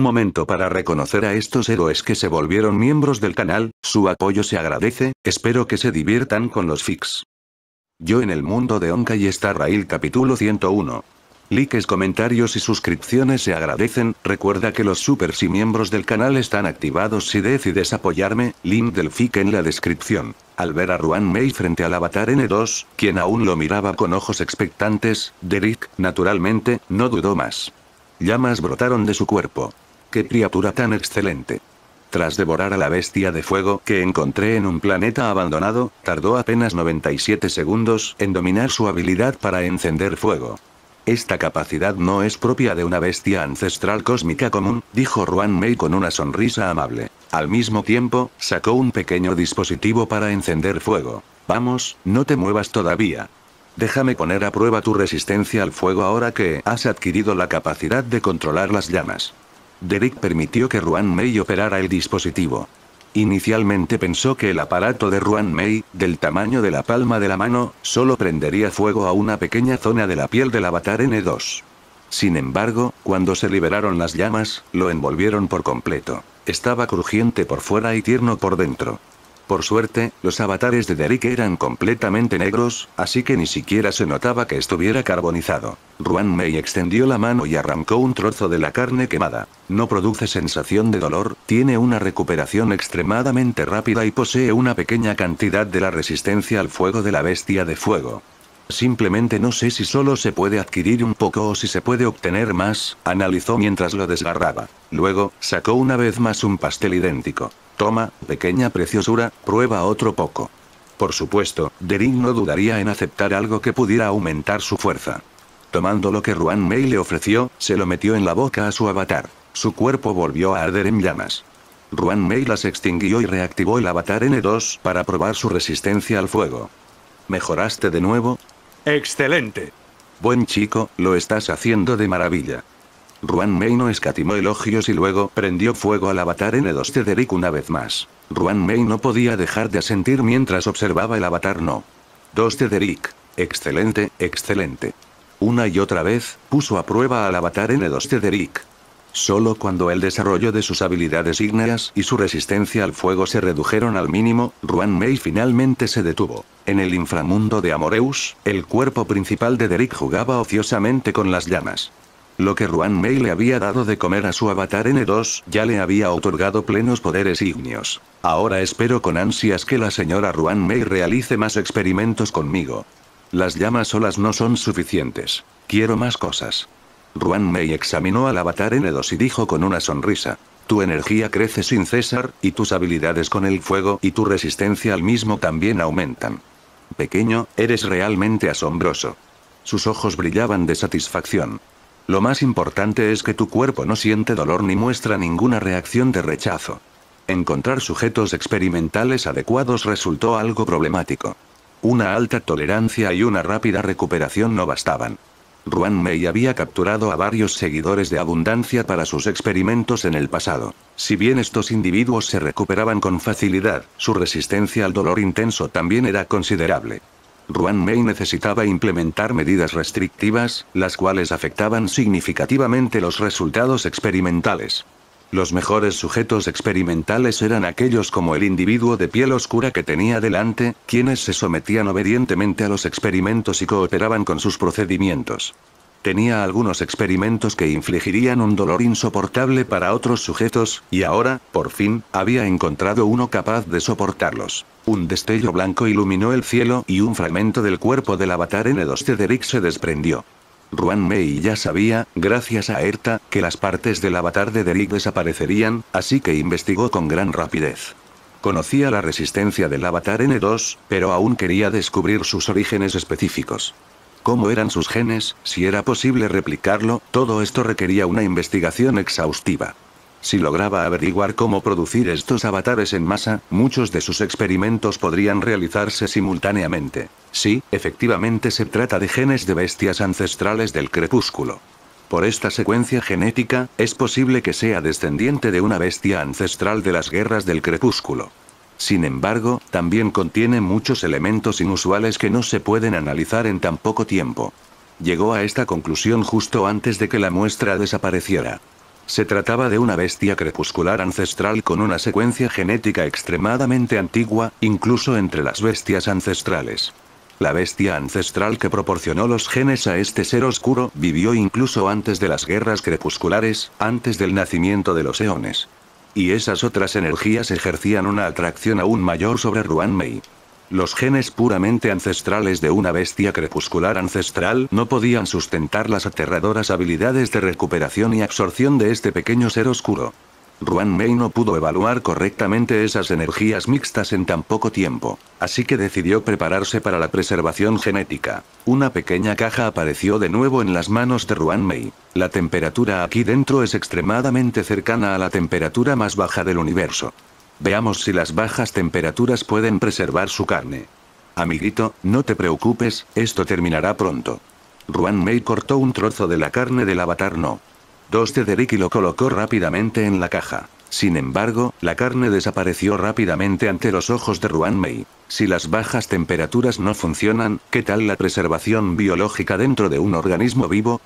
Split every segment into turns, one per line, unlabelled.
momento para reconocer a estos héroes que se volvieron miembros del canal, su apoyo se agradece, espero que se diviertan con los fics. Yo en el mundo de Honkai Star Rail capítulo 101. Likes, comentarios y suscripciones se agradecen, recuerda que los supers y miembros del canal están activados si decides apoyarme, link del fic en la descripción. Al ver a Ruan Mei frente al avatar N2, quien aún lo miraba con ojos expectantes, Derek, naturalmente, no dudó más. Llamas brotaron de su cuerpo. ¡Qué criatura tan excelente! Tras devorar a la bestia de fuego que encontré en un planeta abandonado, tardó apenas 97 segundos en dominar su habilidad para encender fuego. Esta capacidad no es propia de una bestia ancestral cósmica común, dijo Ruan Mei con una sonrisa amable. Al mismo tiempo, sacó un pequeño dispositivo para encender fuego. Vamos, no te muevas todavía. Déjame poner a prueba tu resistencia al fuego ahora que has adquirido la capacidad de controlar las llamas. Derek permitió que Ruan Mei operara el dispositivo. Inicialmente pensó que el aparato de Ruan Mei, del tamaño de la palma de la mano, solo prendería fuego a una pequeña zona de la piel del avatar N2. Sin embargo, cuando se liberaron las llamas, lo envolvieron por completo. Estaba crujiente por fuera y tierno por dentro. Por suerte, los avatares de Derek eran completamente negros, así que ni siquiera se notaba que estuviera carbonizado. Ruan Mei extendió la mano y arrancó un trozo de la carne quemada. No produce sensación de dolor, tiene una recuperación extremadamente rápida y posee una pequeña cantidad de la resistencia al fuego de la bestia de fuego. Simplemente no sé si solo se puede adquirir un poco o si se puede obtener más, analizó mientras lo desgarraba. Luego, sacó una vez más un pastel idéntico. Toma, pequeña preciosura, prueba otro poco. Por supuesto, Derek no dudaría en aceptar algo que pudiera aumentar su fuerza. Tomando lo que Ruan Mei le ofreció, se lo metió en la boca a su avatar. Su cuerpo volvió a arder en llamas. Ruan Mei las extinguió y reactivó el avatar N2 para probar su resistencia al fuego. ¿Mejoraste de nuevo?
¡Excelente!
Buen chico, lo estás haciendo de maravilla. Ruan Mei no escatimó elogios y luego prendió fuego al avatar N2 de Derek una vez más. Ruan Mei no podía dejar de asentir mientras observaba el avatar No. 2 de Derek. Excelente, excelente. Una y otra vez, puso a prueba al avatar N2 de Derek. Solo cuando el desarrollo de sus habilidades ígneas y su resistencia al fuego se redujeron al mínimo, Ruan Mei finalmente se detuvo. En el inframundo de Amoreus, el cuerpo principal de Derek jugaba ociosamente con las llamas. Lo que Ruan Mei le había dado de comer a su avatar N2 ya le había otorgado plenos poderes ígneos. Ahora espero con ansias que la señora Ruan Mei realice más experimentos conmigo. Las llamas solas no son suficientes. Quiero más cosas. Ruan Mei examinó al avatar N2 y dijo con una sonrisa. Tu energía crece sin cesar, y tus habilidades con el fuego y tu resistencia al mismo también aumentan. Pequeño, eres realmente asombroso. Sus ojos brillaban de satisfacción. Lo más importante es que tu cuerpo no siente dolor ni muestra ninguna reacción de rechazo. Encontrar sujetos experimentales adecuados resultó algo problemático. Una alta tolerancia y una rápida recuperación no bastaban. Ruan Mei había capturado a varios seguidores de abundancia para sus experimentos en el pasado. Si bien estos individuos se recuperaban con facilidad, su resistencia al dolor intenso también era considerable. Ruan Mei necesitaba implementar medidas restrictivas, las cuales afectaban significativamente los resultados experimentales. Los mejores sujetos experimentales eran aquellos como el individuo de piel oscura que tenía delante, quienes se sometían obedientemente a los experimentos y cooperaban con sus procedimientos. Tenía algunos experimentos que infligirían un dolor insoportable para otros sujetos, y ahora, por fin, había encontrado uno capaz de soportarlos. Un destello blanco iluminó el cielo y un fragmento del cuerpo del avatar N2 de Derek se desprendió. Ruan Mei ya sabía, gracias a Erta, que las partes del avatar de Derek desaparecerían, así que investigó con gran rapidez. Conocía la resistencia del avatar N2, pero aún quería descubrir sus orígenes específicos. ¿Cómo eran sus genes? Si era posible replicarlo, todo esto requería una investigación exhaustiva. Si lograba averiguar cómo producir estos avatares en masa, muchos de sus experimentos podrían realizarse simultáneamente. Sí, efectivamente se trata de genes de bestias ancestrales del crepúsculo. Por esta secuencia genética, es posible que sea descendiente de una bestia ancestral de las guerras del crepúsculo. Sin embargo, también contiene muchos elementos inusuales que no se pueden analizar en tan poco tiempo. Llegó a esta conclusión justo antes de que la muestra desapareciera. Se trataba de una bestia crepuscular ancestral con una secuencia genética extremadamente antigua, incluso entre las bestias ancestrales. La bestia ancestral que proporcionó los genes a este ser oscuro vivió incluso antes de las guerras crepusculares, antes del nacimiento de los eones. Y esas otras energías ejercían una atracción aún mayor sobre Ruanmei. Los genes puramente ancestrales de una bestia crepuscular ancestral no podían sustentar las aterradoras habilidades de recuperación y absorción de este pequeño ser oscuro. Ruanmei no pudo evaluar correctamente esas energías mixtas en tan poco tiempo, así que decidió prepararse para la preservación genética. Una pequeña caja apareció de nuevo en las manos de Ruanmei. La temperatura aquí dentro es extremadamente cercana a la temperatura más baja del universo. Veamos si las bajas temperaturas pueden preservar su carne. Amiguito, no te preocupes, esto terminará pronto. Ruanmei cortó un trozo de la carne del avatar No. 2 de Derek y lo colocó rápidamente en la caja. Sin embargo, la carne desapareció rápidamente ante los ojos de Ruanmei. Si las bajas temperaturas no funcionan, ¿qué tal la preservación biológica dentro de un organismo vivo?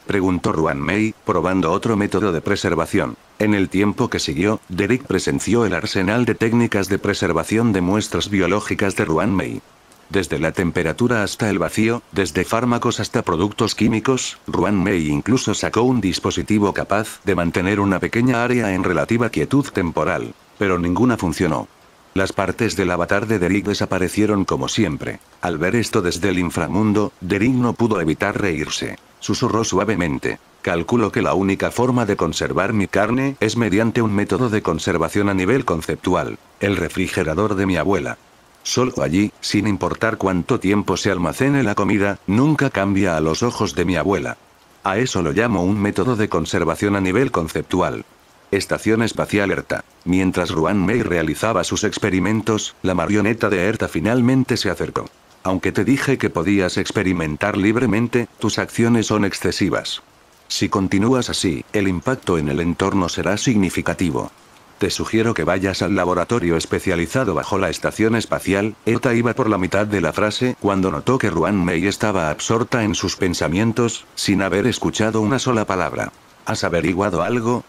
Preguntó Ruanmei, probando otro método de preservación. En el tiempo que siguió, Derek presenció el arsenal de técnicas de preservación de muestras biológicas de Ruanmei. Desde la temperatura hasta el vacío, desde fármacos hasta productos químicos, Ruanmei incluso sacó un dispositivo capaz de mantener una pequeña área en relativa quietud temporal. Pero ninguna funcionó. Las partes del avatar de Derek desaparecieron como siempre. Al ver esto desde el inframundo, Derek no pudo evitar reírse. Susurró suavemente. Calculo que la única forma de conservar mi carne es mediante un método de conservación a nivel conceptual. El refrigerador de mi abuela. Solo allí, sin importar cuánto tiempo se almacene la comida, nunca cambia a los ojos de mi abuela. A eso lo llamo un método de conservación a nivel conceptual. Estación espacial Erta. Mientras Ruanmei realizaba sus experimentos, la marioneta de Erta finalmente se acercó. Aunque te dije que podías experimentar libremente, tus acciones son excesivas. Si continúas así, el impacto en el entorno será significativo. Te sugiero que vayas al laboratorio especializado bajo la estación espacial. Erta iba por la mitad de la frase cuando notó que Ruanmei estaba absorta en sus pensamientos, sin haber escuchado una sola palabra. ¿Has averiguado algo?,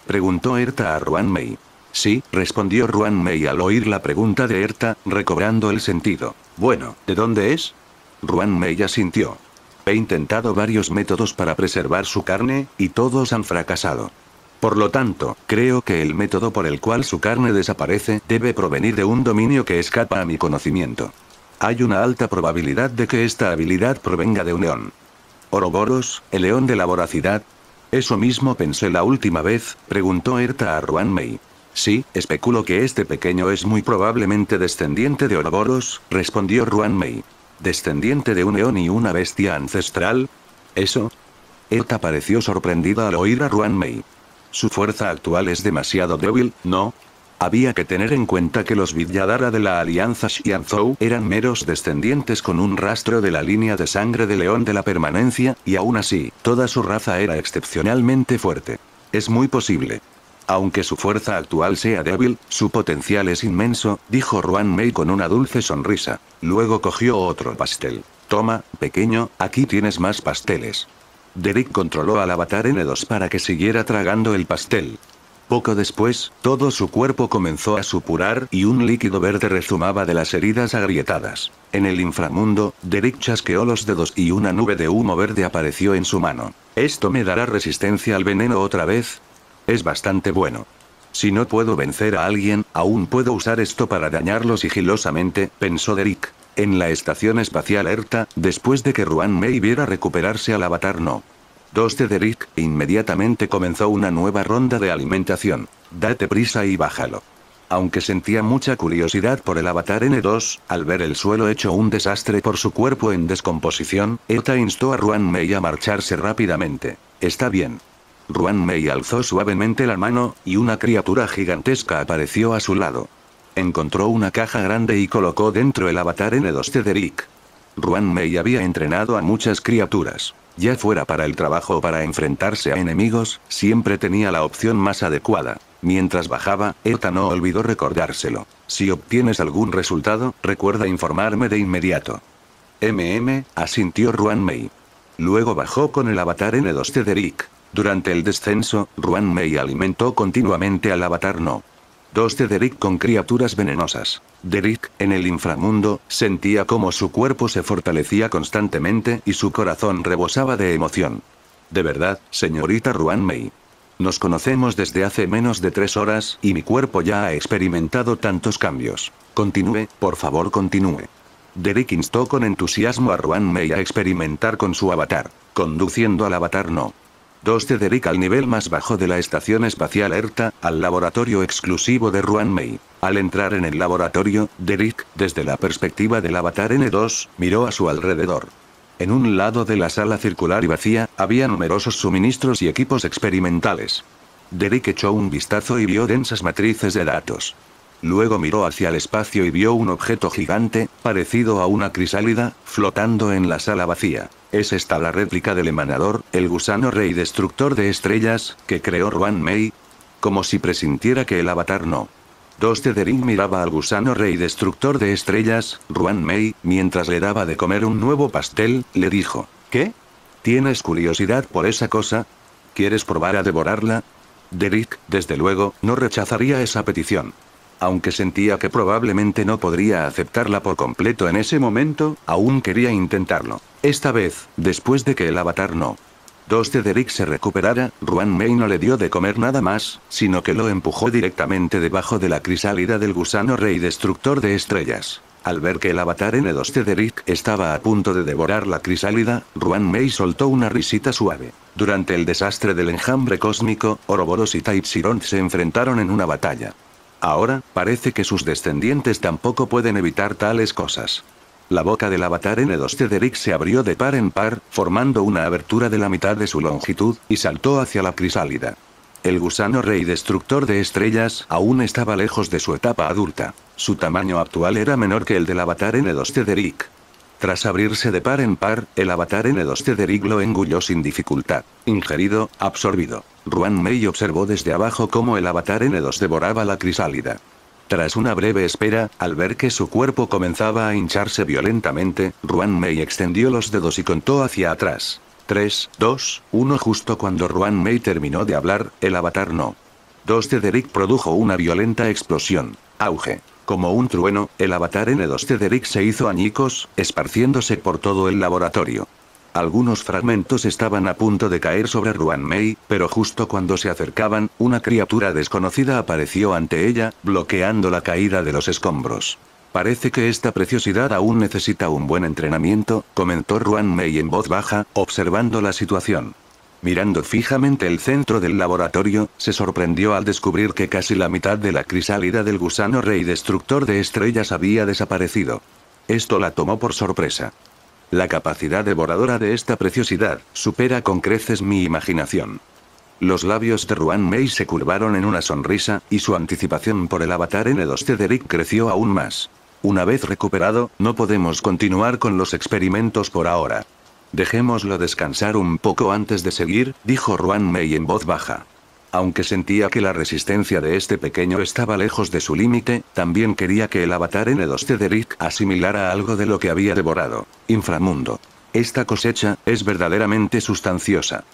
preguntó Erta a Ruanmei. Sí, respondió Ruanmei al oír la pregunta de Erta, recobrando el sentido. Bueno, ¿de dónde es? Ruanmei asintió. He intentado varios métodos para preservar su carne, y todos han fracasado. Por lo tanto, creo que el método por el cual su carne desaparece debe provenir de un dominio que escapa a mi conocimiento. Hay una alta probabilidad de que esta habilidad provenga de un león. ¿Ouroboros, el león de la voracidad? Eso mismo pensé la última vez, preguntó Erta a Ruanmei. Sí, especulo que este pequeño es muy probablemente descendiente de Ouroboros, respondió Ruanmei. ¿Descendiente de un león y una bestia ancestral? ¿Eso? Erta pareció sorprendida al oír a Ruanmei. Su fuerza actual es demasiado débil, ¿no? Había que tener en cuenta que los Vidyadhara de la Alianza Xianzhou eran meros descendientes con un rastro de la línea de sangre de león de la permanencia, y aún así, toda su raza era excepcionalmente fuerte. Es muy posible. Aunque su fuerza actual sea débil, su potencial es inmenso, dijo Ruanmei con una dulce sonrisa. Luego cogió otro pastel. Toma, pequeño, aquí tienes más pasteles. Derek controló al avatar N2 para que siguiera tragando el pastel. Poco después, todo su cuerpo comenzó a supurar y un líquido verde rezumaba de las heridas agrietadas. En el inframundo, Derek chasqueó los dedos y una nube de humo verde apareció en su mano. ¿Esto me dará resistencia al veneno otra vez? Es bastante bueno. Si no puedo vencer a alguien, aún puedo usar esto para dañarlo sigilosamente, pensó Derek. En la estación espacial Erta, después de que Ruanmei viera recuperarse al avatar No. 2 de Derek, inmediatamente comenzó una nueva ronda de alimentación. Date prisa y bájalo. Aunque sentía mucha curiosidad por el avatar N2, al ver el suelo hecho un desastre por su cuerpo en descomposición, Erta instó a Ruanmei a marcharse rápidamente. Está bien. Ruanmei alzó suavemente la mano, y una criatura gigantesca apareció a su lado. Encontró una caja grande y colocó dentro el avatar N2 de Derek. Ruanmei había entrenado a muchas criaturas. Ya fuera para el trabajo o para enfrentarse a enemigos, siempre tenía la opción más adecuada. Mientras bajaba, Erta no olvidó recordárselo. Si obtienes algún resultado, recuerda informarme de inmediato. Asintió Ruanmei. Luego bajó con el avatar N2 de Derek. Durante el descenso, Ruan Mei alimentó continuamente al avatar No. 2 de Derek con criaturas venenosas. Derek, en el inframundo, sentía cómo su cuerpo se fortalecía constantemente y su corazón rebosaba de emoción. De verdad, señorita Ruan Mei. Nos conocemos desde hace menos de 3 horas y mi cuerpo ya ha experimentado tantos cambios. Continúe, por favor continúe. Derek instó con entusiasmo a Ruan Mei a experimentar con su avatar, conduciendo al avatar No. 2 de Derek al nivel más bajo de la estación espacial ERTA, al laboratorio exclusivo de Ruan Mei. Al entrar en el laboratorio, Derek, desde la perspectiva del avatar N2, miró a su alrededor. En un lado de la sala circular y vacía, había numerosos suministros y equipos experimentales. Derek echó un vistazo y vio densas matrices de datos. Luego miró hacia el espacio y vio un objeto gigante, parecido a una crisálida, flotando en la sala vacía. ¿Es esta la réplica del emanador, el gusano rey destructor de estrellas, que creó Ruan Mei? Como si presintiera que el avatar No. 2 de Derek miraba al gusano rey destructor de estrellas, Ruan Mei, mientras le daba de comer un nuevo pastel, le dijo: ¿Qué? ¿Tienes curiosidad por esa cosa? ¿Quieres probar a devorarla? Derek, desde luego, no rechazaría esa petición. Aunque sentía que probablemente no podría aceptarla por completo en ese momento, aún quería intentarlo. Esta vez, después de que el avatar No. 2 de Derek se recuperara, Ruan Mei no le dio de comer nada más, sino que lo empujó directamente debajo de la crisálida del gusano rey destructor de estrellas. Al ver que el avatar N2 de Derek estaba a punto de devorar la crisálida, Ruan Mei soltó una risita suave. Durante el desastre del enjambre cósmico, Ouroboros y Taichiron se enfrentaron en una batalla. Ahora, parece que sus descendientes tampoco pueden evitar tales cosas. La boca del avatar N2 de Derek se abrió de par en par, formando una abertura de la mitad de su longitud, y saltó hacia la crisálida. El gusano rey destructor de estrellas aún estaba lejos de su etapa adulta. Su tamaño actual era menor que el del avatar N2 de Derek. Tras abrirse de par en par, el avatar N2 de Derek lo engulló sin dificultad. Ingerido, absorbido. Ruan Mei observó desde abajo cómo el avatar N2 devoraba la crisálida. Tras una breve espera, al ver que su cuerpo comenzaba a hincharse violentamente, Ruan Mei extendió los dedos y contó hacia atrás. 3, 2, 1. Justo cuando Ruan Mei terminó de hablar, el avatar No. 2 de Derek produjo una violenta explosión. Auge. Como un trueno, el avatar N2 de Derek se hizo añicos, esparciéndose por todo el laboratorio. Algunos fragmentos estaban a punto de caer sobre Ruan Mei, pero justo cuando se acercaban, una criatura desconocida apareció ante ella, bloqueando la caída de los escombros. Parece que esta preciosidad aún necesita un buen entrenamiento, comentó Ruan Mei en voz baja, observando la situación. Mirando fijamente el centro del laboratorio, se sorprendió al descubrir que casi la mitad de la crisálida del gusano rey destructor de estrellas había desaparecido. Esto la tomó por sorpresa. La capacidad devoradora de esta preciosidad supera con creces mi imaginación. Los labios de Ruan Mei se curvaron en una sonrisa, y su anticipación por el avatar N2 de Derek creció aún más. Una vez recuperado, no podemos continuar con los experimentos por ahora. Dejémoslo descansar un poco antes de seguir, dijo Ruan Mei en voz baja. Aunque sentía que la resistencia de este pequeño estaba lejos de su límite, también quería que el avatar N2 de Derek asimilara algo de lo que había devorado. Inframundo. Esta cosecha es verdaderamente sustanciosa.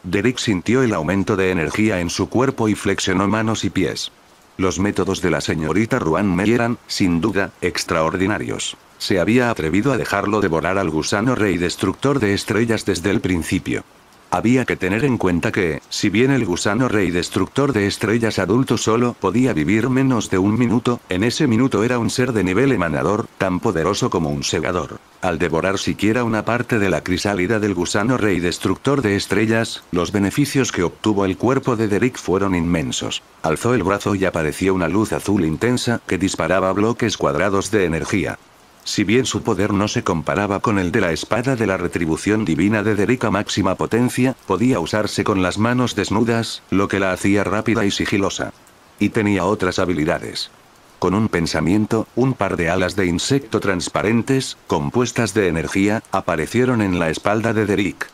Derek sintió el aumento de energía en su cuerpo y flexionó manos y pies. Los métodos de la señorita Ruan Mei eran, sin duda, extraordinarios. Se había atrevido a dejarlo devorar al gusano rey destructor de estrellas desde el principio. Había que tener en cuenta que, si bien el gusano rey destructor de estrellas adulto solo podía vivir menos de un minuto, en ese minuto era un ser de nivel emanador, tan poderoso como un segador. Al devorar siquiera una parte de la crisálida del gusano rey destructor de estrellas, los beneficios que obtuvo el cuerpo de Derek fueron inmensos. Alzó el brazo y apareció una luz azul intensa que disparaba bloques cuadrados de energía. Si bien su poder no se comparaba con el de la espada de la retribución divina de Derek a máxima potencia, podía usarse con las manos desnudas, lo que la hacía rápida y sigilosa. Y tenía otras habilidades. Con un pensamiento, un par de alas de insecto transparentes, compuestas de energía, aparecieron en la espalda de Derek.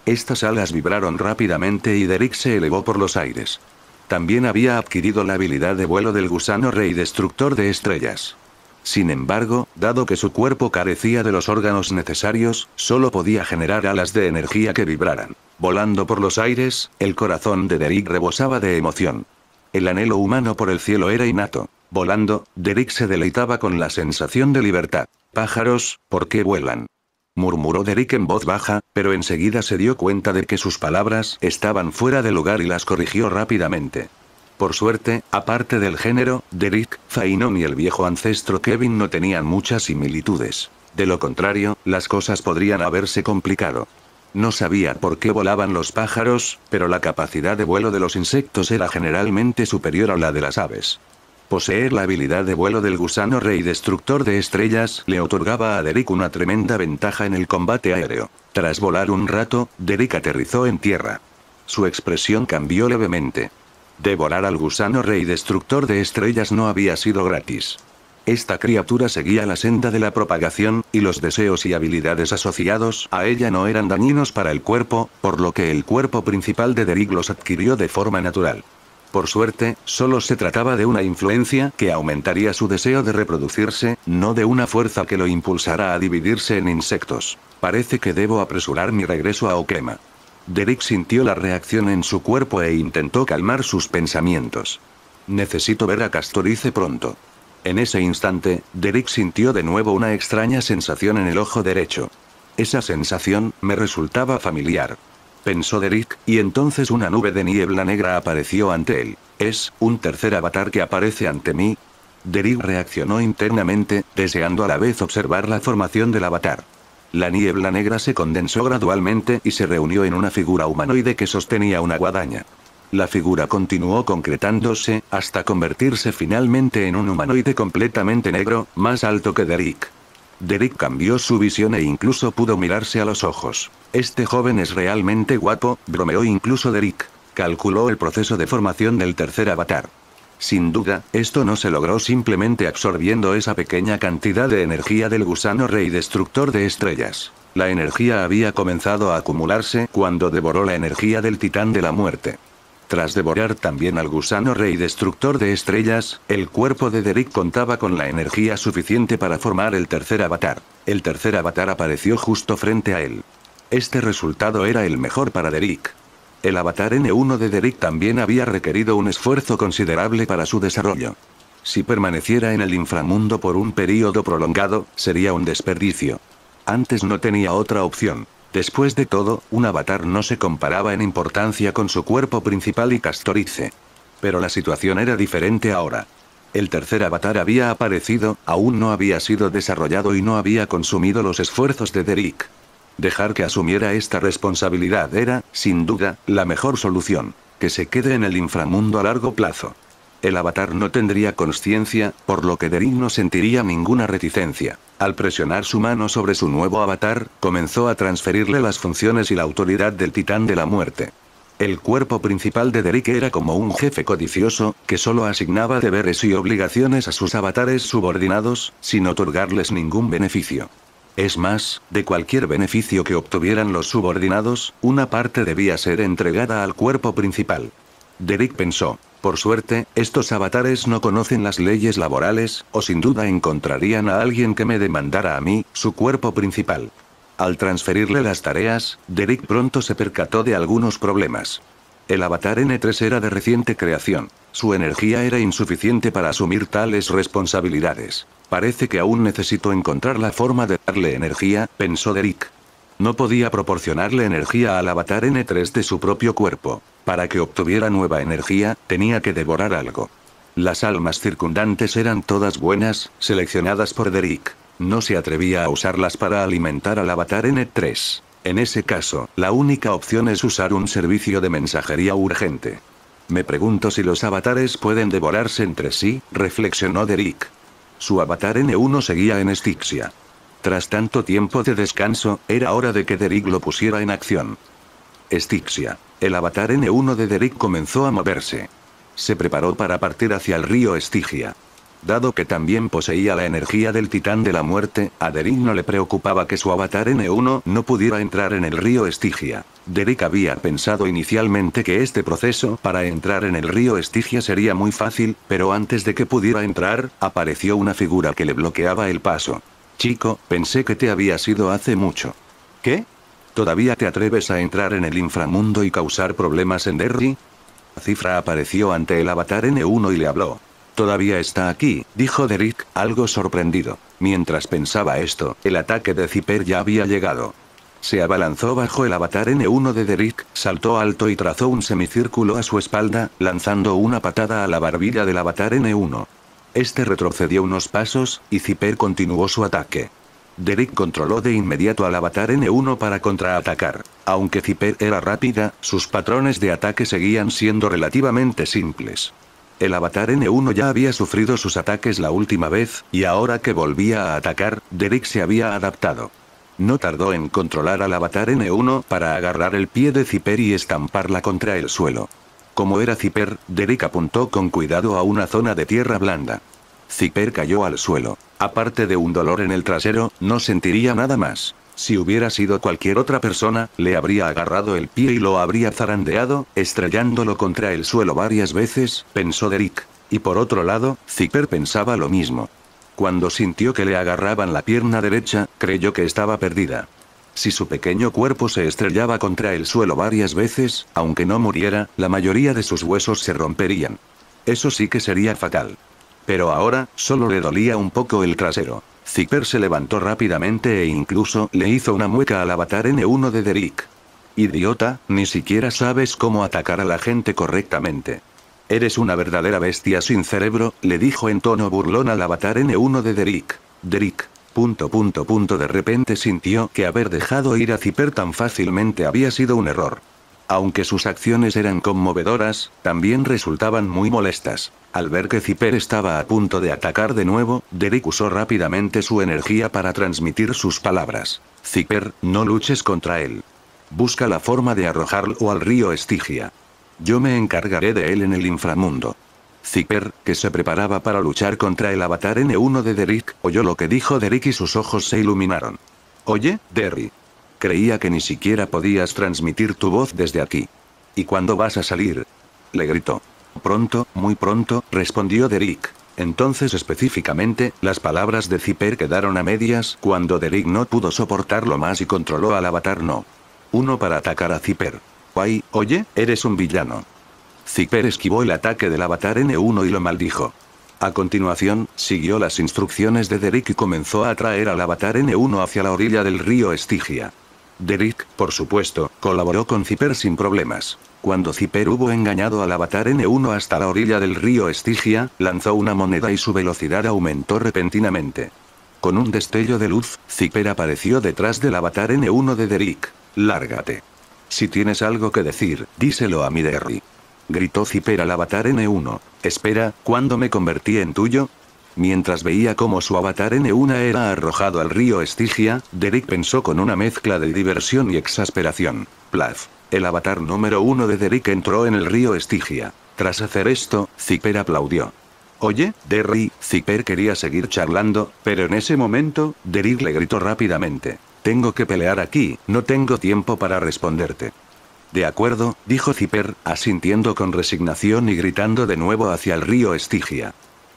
Estas alas vibraron rápidamente y Derek se elevó por los aires. También había adquirido la habilidad de vuelo del gusano rey destructor de estrellas. Sin embargo, dado que su cuerpo carecía de los órganos necesarios, solo podía generar alas de energía que vibraran. Volando por los aires, el corazón de Derek rebosaba de emoción. El anhelo humano por el cielo era innato. Volando, Derek se deleitaba con la sensación de libertad. «Pájaros, ¿por qué vuelan?», murmuró Derek en voz baja, pero enseguida se dio cuenta de que sus palabras estaban fuera de lugar y las corrigió rápidamente. Por suerte, aparte del género, Derek, Fainon y el viejo ancestro Kevin no tenían muchas similitudes. De lo contrario, las cosas podrían haberse complicado. No sabía por qué volaban los pájaros, pero la capacidad de vuelo de los insectos era generalmente superior a la de las aves. Poseer la habilidad de vuelo del gusano rey destructor de estrellas le otorgaba a Derek una tremenda ventaja en el combate aéreo. Tras volar un rato, Derek aterrizó en tierra. Su expresión cambió levemente. Devorar al gusano rey destructor de estrellas no había sido gratis. Esta criatura seguía la senda de la propagación, y los deseos y habilidades asociados a ella no eran dañinos para el cuerpo, por lo que el cuerpo principal de Derek los adquirió de forma natural. Por suerte, solo se trataba de una influencia que aumentaría su deseo de reproducirse, no de una fuerza que lo impulsara a dividirse en insectos. Parece que debo apresurar mi regreso a Okema. Derek sintió la reacción en su cuerpo e intentó calmar sus pensamientos. Necesito ver a Castorice pronto. En ese instante, Derek sintió de nuevo una extraña sensación en el ojo derecho. Esa sensación me resultaba familiar, pensó Derek, y entonces una nube de niebla negra apareció ante él. ¿Es un tercer avatar que aparece ante mí? Derek reaccionó internamente, deseando a la vez observar la formación del avatar. La niebla negra se condensó gradualmente y se reunió en una figura humanoide que sostenía una guadaña. La figura continuó concretándose, hasta convertirse finalmente en un humanoide completamente negro, más alto que Derek. Derek cambió su visión e incluso pudo mirarse a los ojos. Este joven es realmente guapo, bromeó incluso Derek. Calculó el proceso de formación del tercer avatar. Sin duda, esto no se logró simplemente absorbiendo esa pequeña cantidad de energía del gusano rey destructor de estrellas. La energía había comenzado a acumularse cuando devoró la energía del titán de la muerte. Tras devorar también al gusano rey destructor de estrellas, el cuerpo de Derek contaba con la energía suficiente para formar el tercer avatar. El tercer avatar apareció justo frente a él. Este resultado era el mejor para Derek. El avatar N1 de Derek también había requerido un esfuerzo considerable para su desarrollo. Si permaneciera en el inframundo por un período prolongado, sería un desperdicio. Antes no tenía otra opción. Después de todo, un avatar no se comparaba en importancia con su cuerpo principal y Castorice. Pero la situación era diferente ahora. El tercer avatar había aparecido, aún no había sido desarrollado y no había consumido los esfuerzos de Derek. Dejar que asumiera esta responsabilidad era, sin duda, la mejor solución. Que se quede en el inframundo a largo plazo. El avatar no tendría consciencia, por lo que Derek no sentiría ninguna reticencia. Al presionar su mano sobre su nuevo avatar, comenzó a transferirle las funciones y la autoridad del titán de la muerte. El cuerpo principal de Derek era como un jefe codicioso, que solo asignaba deberes y obligaciones a sus avatares subordinados, sin otorgarles ningún beneficio. Es más, de cualquier beneficio que obtuvieran los subordinados, una parte debía ser entregada al cuerpo principal. Derek pensó. Por suerte, estos avatares no conocen las leyes laborales, o sin duda encontrarían a alguien que me demandara a mí, su cuerpo principal. Al transferirle las tareas, Derek pronto se percató de algunos problemas. El avatar N3 era de reciente creación. Su energía era insuficiente para asumir tales responsabilidades. Parece que aún necesito encontrar la forma de darle energía, pensó Derek. No podía proporcionarle energía al avatar N3 de su propio cuerpo. Para que obtuviera nueva energía, tenía que devorar algo. Las almas circundantes eran todas buenas, seleccionadas por Derek. No se atrevía a usarlas para alimentar al avatar N3. En ese caso, la única opción es usar un servicio de mensajería urgente. Me pregunto si los avatares pueden devorarse entre sí, reflexionó Derek. Su avatar N1 seguía en Styxia. Tras tanto tiempo de descanso, era hora de que Derek lo pusiera en acción. Styxia. El avatar N1 de Derek comenzó a moverse. Se preparó para partir hacia el río Stygia. Dado que también poseía la energía del titán de la muerte, a Derek no le preocupaba que su avatar N1 no pudiera entrar en el río Stygia. Derek había pensado inicialmente que este proceso para entrar en el río Stygia sería muy fácil, pero antes de que pudiera entrar, apareció una figura que le bloqueaba el paso. Chico, pensé que te habías ido hace mucho. ¿Qué? ¿Todavía te atreves a entrar en el inframundo y causar problemas en Derry? Cifra apareció ante el avatar N1 y le habló. Todavía está aquí, dijo Derrick, algo sorprendido. Mientras pensaba esto, el ataque de Zipper ya había llegado. Se abalanzó bajo el avatar N1 de Derrick, saltó alto y trazó un semicírculo a su espalda, lanzando una patada a la barbilla del avatar N1. Este retrocedió unos pasos, y Zipper continuó su ataque. Derrick controló de inmediato al avatar N1 para contraatacar. Aunque Zipper era rápida, sus patrones de ataque seguían siendo relativamente simples. El avatar N1 ya había sufrido sus ataques la última vez, y ahora que volvía a atacar, Derrick se había adaptado. No tardó en controlar al avatar N1 para agarrar el pie de Zipper y estamparla contra el suelo. Como era Zipper, Derrick apuntó con cuidado a una zona de tierra blanda. Zipper cayó al suelo. Aparte de un dolor en el trasero, no sentiría nada más. Si hubiera sido cualquier otra persona, le habría agarrado el pie y lo habría zarandeado, estrellándolo contra el suelo varias veces, pensó Derrick. Y por otro lado, Zipper pensaba lo mismo. Cuando sintió que le agarraban la pierna derecha, creyó que estaba perdida. Si su pequeño cuerpo se estrellaba contra el suelo varias veces, aunque no muriera, la mayoría de sus huesos se romperían. Eso sí que sería fatal. Pero ahora, solo le dolía un poco el trasero. Zipper se levantó rápidamente e incluso le hizo una mueca al avatar N1 de Derrick. Idiota, ni siquiera sabes cómo atacar a la gente correctamente. Eres una verdadera bestia sin cerebro, le dijo en tono burlón al avatar N1 de Derrick. Derrick. De repente sintió que haber dejado ir a Zipper tan fácilmente había sido un error. Aunque sus acciones eran conmovedoras, también resultaban muy molestas. Al ver que Zipper estaba a punto de atacar de nuevo, Derrick usó rápidamente su energía para transmitir sus palabras. Zipper, no luches contra él. Busca la forma de arrojarlo al río Estigia. Yo me encargaré de él en el inframundo. Zipper, que se preparaba para luchar contra el avatar N1 de Derrick, oyó lo que dijo Derrick y sus ojos se iluminaron. Oye, Derry. Creía que ni siquiera podías transmitir tu voz desde aquí. ¿Y cuándo vas a salir? Le gritó. Pronto, muy pronto, respondió Derrick. Entonces específicamente, las palabras de Zipper quedaron a medias cuando Derrick no pudo soportarlo más y controló al avatar No. 1 para atacar a Zipper. Guay, oye, eres un villano. Zipper esquivó el ataque del avatar N1 y lo maldijo. A continuación, siguió las instrucciones de Derrick y comenzó a atraer al avatar N1 hacia la orilla del río Estigia. Derrick, por supuesto, colaboró con Zipper sin problemas. Cuando Zipper hubo engañado al avatar N1 hasta la orilla del río Estigia, lanzó una moneda y su velocidad aumentó repentinamente. Con un destello de luz, Zipper apareció detrás del avatar N1 de Derrick. Lárgate. Si tienes algo que decir, díselo a mi Derry. Gritó Zipper al avatar N1. Espera, ¿cuándo me convertí en tuyo? Mientras veía cómo su avatar N1 era arrojado al río Estigia, Derrick pensó con una mezcla de diversión y exasperación. Plaf. El avatar número 1 de Derrick entró en el río Estigia. Tras hacer esto, Zipper aplaudió. Oye, Derry, Zipper quería seguir charlando, pero en ese momento, Derrick le gritó rápidamente. Tengo que pelear aquí, no tengo tiempo para responderte. De acuerdo, dijo Zipper, asintiendo con resignación y gritando de nuevo hacia el río Estigia.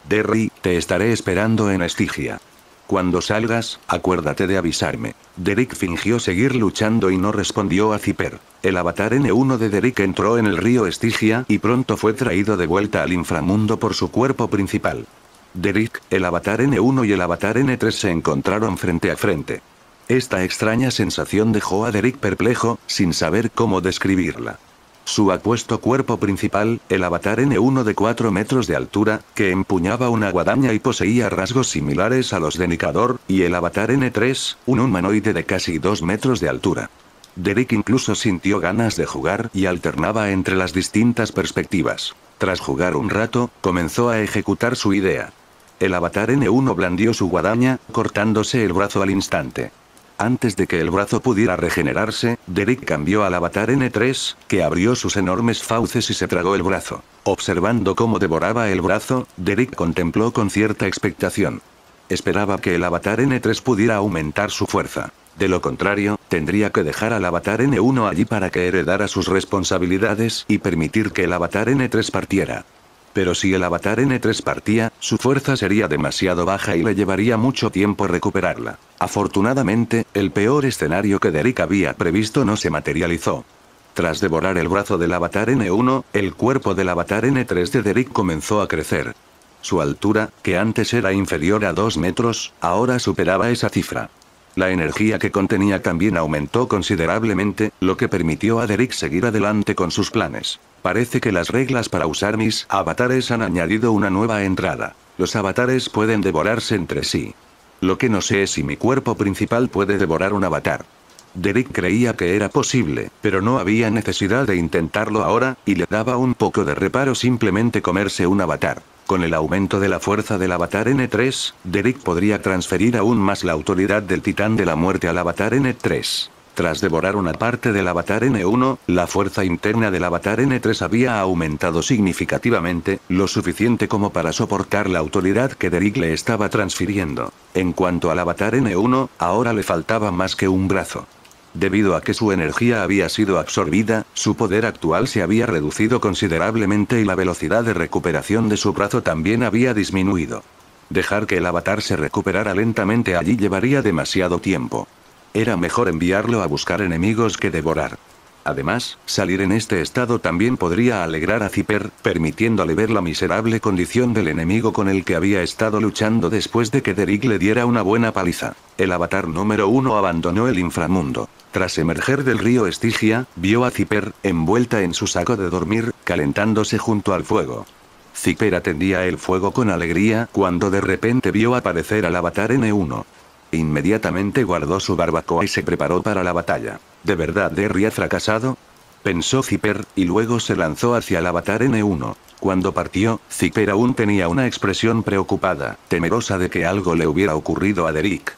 Derry, te estaré esperando en Estigia. Cuando salgas, acuérdate de avisarme. Derrick fingió seguir luchando y no respondió a Zipper. El avatar N1 de Derrick entró en el río Estigia y pronto fue traído de vuelta al inframundo por su cuerpo principal. Derrick, el avatar N1 y el avatar N3 se encontraron frente a frente. Esta extraña sensación dejó a Derrick perplejo, sin saber cómo describirla. Su apuesto cuerpo principal, el avatar N1 de 4 metros de altura, que empuñaba una guadaña y poseía rasgos similares a los de Nikador, y el avatar N3, un humanoide de casi 2 metros de altura. Derrick incluso sintió ganas de jugar y alternaba entre las distintas perspectivas. Tras jugar un rato, comenzó a ejecutar su idea. El avatar N1 blandió su guadaña, cortándose el brazo al instante. Antes de que el brazo pudiera regenerarse, Derrick cambió al avatar N3, que abrió sus enormes fauces y se tragó el brazo. Observando cómo devoraba el brazo, Derrick contempló con cierta expectación. Esperaba que el avatar N3 pudiera aumentar su fuerza. De lo contrario, tendría que dejar al avatar N1 allí para que heredara sus responsabilidades y permitir que el avatar N3 partiera. Pero si el avatar N3 partía, su fuerza sería demasiado baja y le llevaría mucho tiempo recuperarla. Afortunadamente, el peor escenario que Derrick había previsto no se materializó. Tras devorar el brazo del avatar N1, el cuerpo del avatar N3 de Derrick comenzó a crecer. Su altura, que antes era inferior a 2 metros, ahora superaba esa cifra. La energía que contenía también aumentó considerablemente, lo que permitió a Derrick seguir adelante con sus planes. Parece que las reglas para usar mis avatares han añadido una nueva entrada. Los avatares pueden devorarse entre sí. Lo que no sé es si mi cuerpo principal puede devorar un avatar. Derrick creía que era posible, pero no había necesidad de intentarlo ahora, y le daba un poco de reparo simplemente comerse un avatar. Con el aumento de la fuerza del avatar N3, Derrick podría transferir aún más la autoridad del titán de la muerte al avatar N3. Tras devorar una parte del avatar N1, la fuerza interna del avatar N3 había aumentado significativamente, lo suficiente como para soportar la autoridad que Derrick le estaba transfiriendo. En cuanto al avatar N1, ahora le faltaba más que un brazo. Debido a que su energía había sido absorbida, su poder actual se había reducido considerablemente y la velocidad de recuperación de su brazo también había disminuido. Dejar que el avatar se recuperara lentamente allí llevaría demasiado tiempo. Era mejor enviarlo a buscar enemigos que devorar. Además, salir en este estado también podría alegrar a Zipper, permitiéndole ver la miserable condición del enemigo con el que había estado luchando después de que Derrick le diera una buena paliza. El avatar número 1 abandonó el inframundo. Tras emerger del río Estigia, vio a Zipper, envuelta en su saco de dormir, calentándose junto al fuego. Zipper atendía el fuego con alegría cuando de repente vio aparecer al avatar N1. Inmediatamente guardó su barbacoa y se preparó para la batalla. ¿De verdad Derry ha fracasado?, pensó Zipper, y luego se lanzó hacia el avatar N1. Cuando partió, Zipper aún tenía una expresión preocupada, temerosa de que algo le hubiera ocurrido a Derrick.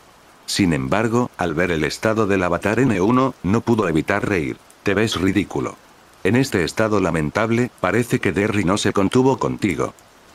Sin embargo, al ver el estado del avatar N1, no pudo evitar reír. Te ves ridículo. En este estado lamentable, parece que Derry no se contuvo contigo.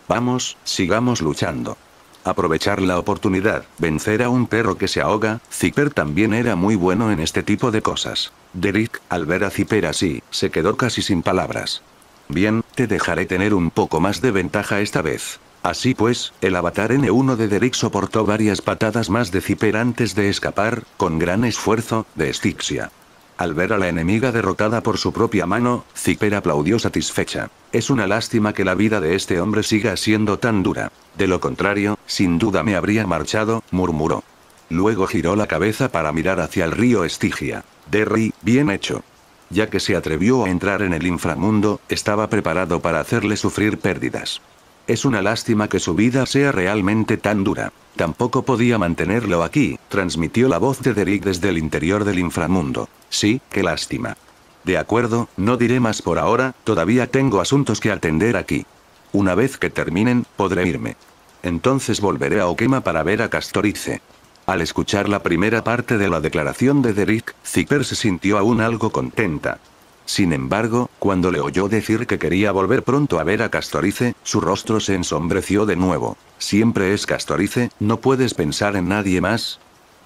Vamos, sigamos luchando. Aprovechar la oportunidad, vencer a un perro que se ahoga. Zipper también era muy bueno en este tipo de cosas. Derrick, al ver a Zipper así, se quedó casi sin palabras. Bien, te dejaré tener un poco más de ventaja esta vez. Así pues, el avatar N1 de Derrick soportó varias patadas más de Zipper antes de escapar, con gran esfuerzo, de asfixia. Al ver a la enemiga derrotada por su propia mano, Zipper aplaudió satisfecha. Es una lástima que la vida de este hombre siga siendo tan dura. De lo contrario, sin duda me habría marchado, murmuró. Luego giró la cabeza para mirar hacia el río Estigia. Derry, bien hecho. Ya que se atrevió a entrar en el inframundo, estaba preparado para hacerle sufrir pérdidas. Es una lástima que su vida sea realmente tan dura. Tampoco podía mantenerlo aquí, transmitió la voz de Derrick desde el interior del inframundo. Sí, qué lástima. De acuerdo, no diré más por ahora, todavía tengo asuntos que atender aquí. Una vez que terminen, podré irme. Entonces volveré a Okema para ver a Castorice. Al escuchar la primera parte de la declaración de Derrick, Zipper se sintió aún algo contenta. Sin embargo, cuando le oyó decir que quería volver pronto a ver a Castorice, su rostro se ensombreció de nuevo. ¿Siempre es Castorice? ¿No puedes pensar en nadie más?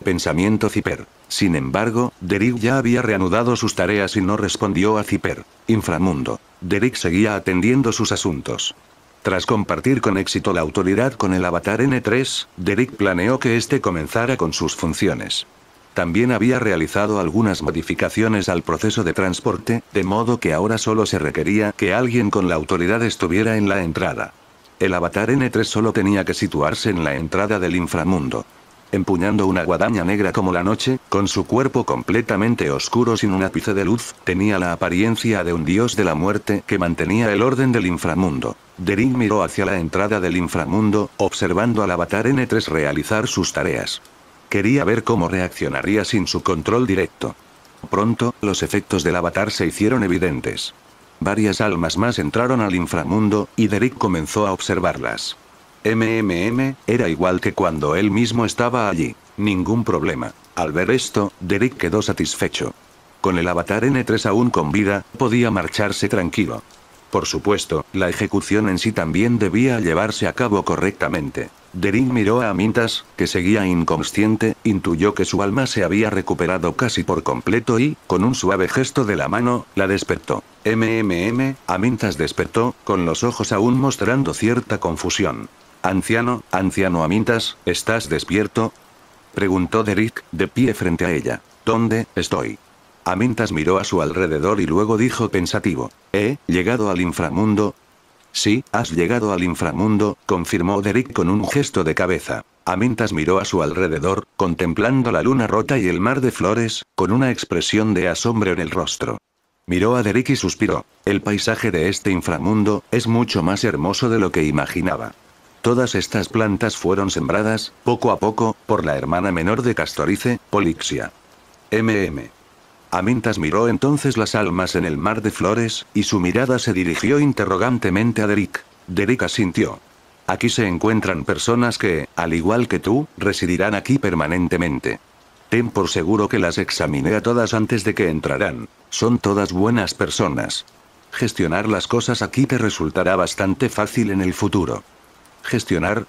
Pensamiento Zipper. Sin embargo, Derrick ya había reanudado sus tareas y no respondió a Zipper. Inframundo. Derrick seguía atendiendo sus asuntos. Tras compartir con éxito la autoridad con el avatar N3, Derrick planeó que este comenzara con sus funciones. También había realizado algunas modificaciones al proceso de transporte, de modo que ahora solo se requería que alguien con la autoridad estuviera en la entrada. El avatar N3 solo tenía que situarse en la entrada del inframundo. Empuñando una guadaña negra como la noche, con su cuerpo completamente oscuro sin un ápice de luz, tenía la apariencia de un dios de la muerte que mantenía el orden del inframundo. Derrick miró hacia la entrada del inframundo, observando al avatar N3 realizar sus tareas. Quería ver cómo reaccionaría sin su control directo. Pronto, los efectos del avatar se hicieron evidentes. Varias almas más entraron al inframundo, y Derrick comenzó a observarlas. Era igual que cuando él mismo estaba allí. Ningún problema. Al ver esto, Derrick quedó satisfecho. Con el avatar N3 aún con vida, podía marcharse tranquilo. Por supuesto, la ejecución en sí también debía llevarse a cabo correctamente. Derek miró a Amintas, que seguía inconsciente, intuyó que su alma se había recuperado casi por completo y, con un suave gesto de la mano, la despertó. Amintas despertó, con los ojos aún mostrando cierta confusión. Anciano Amintas, ¿estás despierto?, preguntó Derek, de pie frente a ella. ¿Dónde estoy? Amintas miró a su alrededor y luego dijo pensativo. ¿He llegado al inframundo? Sí, has llegado al inframundo, confirmó Derek con un gesto de cabeza. Amintas miró a su alrededor, contemplando la luna rota y el mar de flores, con una expresión de asombro en el rostro. Miró a Derek y suspiró. El paisaje de este inframundo es mucho más hermoso de lo que imaginaba. Todas estas plantas fueron sembradas, poco a poco, por la hermana menor de Castorice, Polixia. Amintas miró entonces las almas en el mar de flores, y su mirada se dirigió interrogantemente a Derek. Derek asintió. Aquí se encuentran personas que, al igual que tú, residirán aquí permanentemente. Ten por seguro que las examiné a todas antes de que entrarán. Son todas buenas personas. Gestionar las cosas aquí te resultará bastante fácil en el futuro. ¿Gestionar?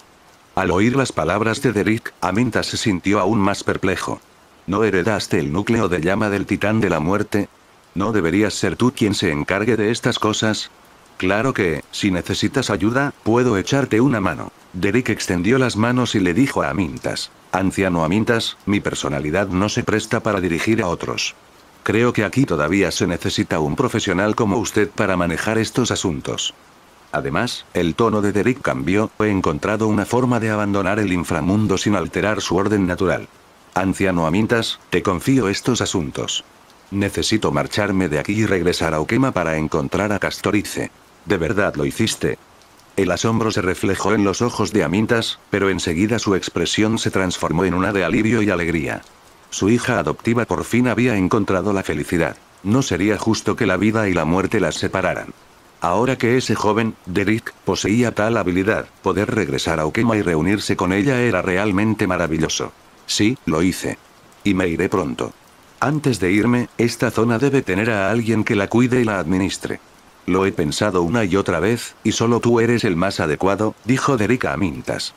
Al oír las palabras de Derek, Amintas se sintió aún más perplejo. ¿No heredaste el núcleo de llama del titán de la muerte? ¿No deberías ser tú quien se encargue de estas cosas? Claro que, si necesitas ayuda, puedo echarte una mano. Derek extendió las manos y le dijo a Amintas. Anciano Amintas, mi personalidad no se presta para dirigir a otros. Creo que aquí todavía se necesita un profesional como usted para manejar estos asuntos. Además, el tono de Derek cambió, he encontrado una forma de abandonar el inframundo sin alterar su orden natural. Anciano Amintas, te confío estos asuntos. Necesito marcharme de aquí y regresar a Okema para encontrar a Castorice. ¿De verdad lo hiciste? El asombro se reflejó en los ojos de Amintas, pero enseguida su expresión se transformó en una de alivio y alegría. Su hija adoptiva por fin había encontrado la felicidad. No sería justo que la vida y la muerte las separaran. Ahora que ese joven, Derek, poseía tal habilidad, poder regresar a Okema y reunirse con ella era realmente maravilloso. Sí, lo hice. Y me iré pronto. Antes de irme, esta zona debe tener a alguien que la cuide y la administre. Lo he pensado una y otra vez, y solo tú eres el más adecuado, dijo Derek a Amintas.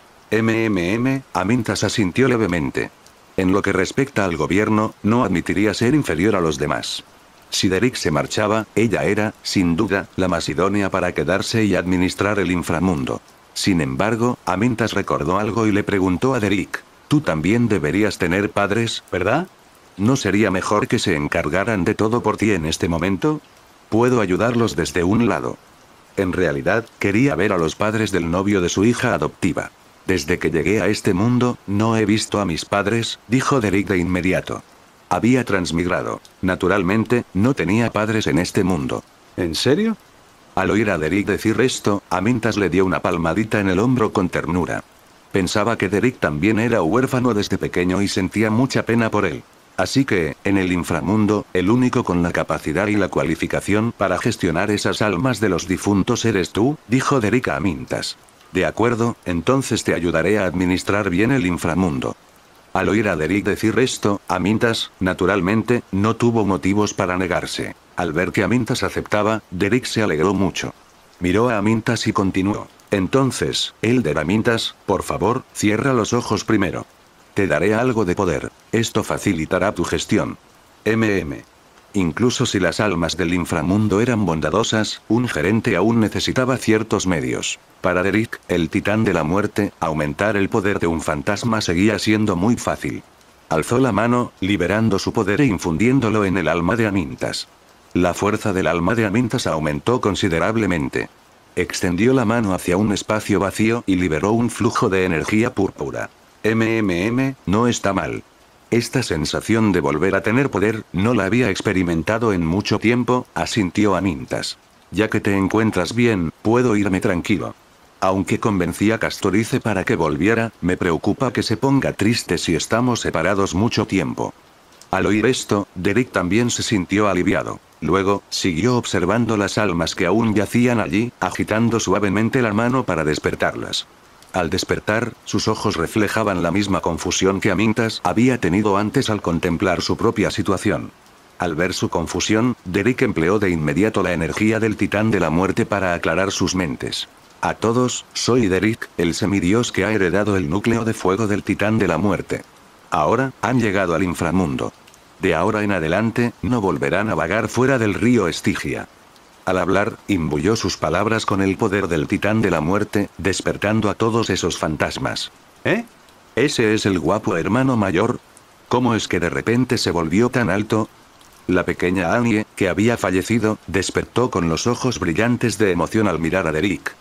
Amintas asintió levemente. En lo que respecta al gobierno, no admitiría ser inferior a los demás. Si Derek se marchaba, ella era, sin duda, la más idónea para quedarse y administrar el inframundo. Sin embargo, Amintas recordó algo y le preguntó a Derek. Tú también deberías tener padres, ¿verdad? ¿No sería mejor que se encargaran de todo por ti en este momento? Puedo ayudarlos desde un lado. En realidad, quería ver a los padres del novio de su hija adoptiva. Desde que llegué a este mundo, no he visto a mis padres, dijo Derek de inmediato. Había transmigrado. Naturalmente, no tenía padres en este mundo. ¿En serio? Al oír a Derek decir esto, Amintas le dio una palmadita en el hombro con ternura. Pensaba que Derek también era huérfano desde pequeño y sentía mucha pena por él. Así que, en el inframundo, el único con la capacidad y la cualificación para gestionar esas almas de los difuntos eres tú, dijo Derek a Amintas. De acuerdo, entonces te ayudaré a administrar bien el inframundo. Al oír a Derek decir esto, Amintas, naturalmente, no tuvo motivos para negarse. Al ver que Amintas aceptaba, Derek se alegró mucho. Miró a Amintas y continuó. Entonces, Elder Amintas, por favor, cierra los ojos primero. Te daré algo de poder. Esto facilitará tu gestión. Incluso si las almas del inframundo eran bondadosas, un gerente aún necesitaba ciertos medios. Para Derek, el titán de la muerte, aumentar el poder de un fantasma seguía siendo muy fácil. Alzó la mano, liberando su poder e infundiéndolo en el alma de Amintas. La fuerza del alma de Amintas aumentó considerablemente. Extendió la mano hacia un espacio vacío y liberó un flujo de energía púrpura. No está mal. Esta sensación de volver a tener poder, no la había experimentado en mucho tiempo, asintió Amintas. Ya que te encuentras bien, puedo irme tranquilo. Aunque convencí a Castorice para que volviera, me preocupa que se ponga triste si estamos separados mucho tiempo. Al oír esto, Derek también se sintió aliviado. Luego, siguió observando las almas que aún yacían allí, agitando suavemente la mano para despertarlas. Al despertar, sus ojos reflejaban la misma confusión que Amintas había tenido antes al contemplar su propia situación. Al ver su confusión, Derek empleó de inmediato la energía del titán de la muerte para aclarar sus mentes. A todos, soy Derek, el semidios que ha heredado el núcleo de fuego del titán de la muerte. Ahora, han llegado al inframundo. De ahora en adelante, no volverán a vagar fuera del río Estigia. Al hablar, imbuyó sus palabras con el poder del titán de la muerte, despertando a todos esos fantasmas. ¿Eh? ¿Ese es el guapo hermano mayor? ¿Cómo es que de repente se volvió tan alto? La pequeña Annie, que había fallecido, despertó con los ojos brillantes de emoción al mirar a Derek.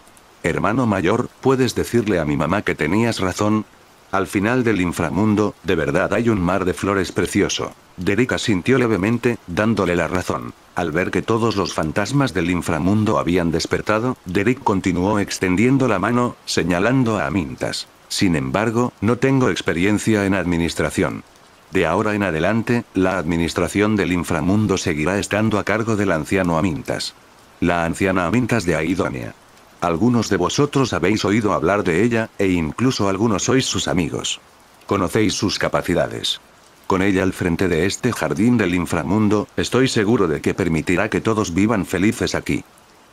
Hermano mayor, ¿puedes decirle a mi mamá que tenías razón? Al final del inframundo, de verdad hay un mar de flores precioso. Derek asintió levemente, dándole la razón. Al ver que todos los fantasmas del inframundo habían despertado, Derek continuó extendiendo la mano, señalando a Amintas. Sin embargo, no tengo experiencia en administración. De ahora en adelante, la administración del inframundo seguirá estando a cargo del anciano Amintas. La anciana Amintas de Aidonia. Algunos de vosotros habéis oído hablar de ella, e incluso algunos sois sus amigos. Conocéis sus capacidades. Con ella al frente de este jardín del inframundo, estoy seguro de que permitirá que todos vivan felices aquí.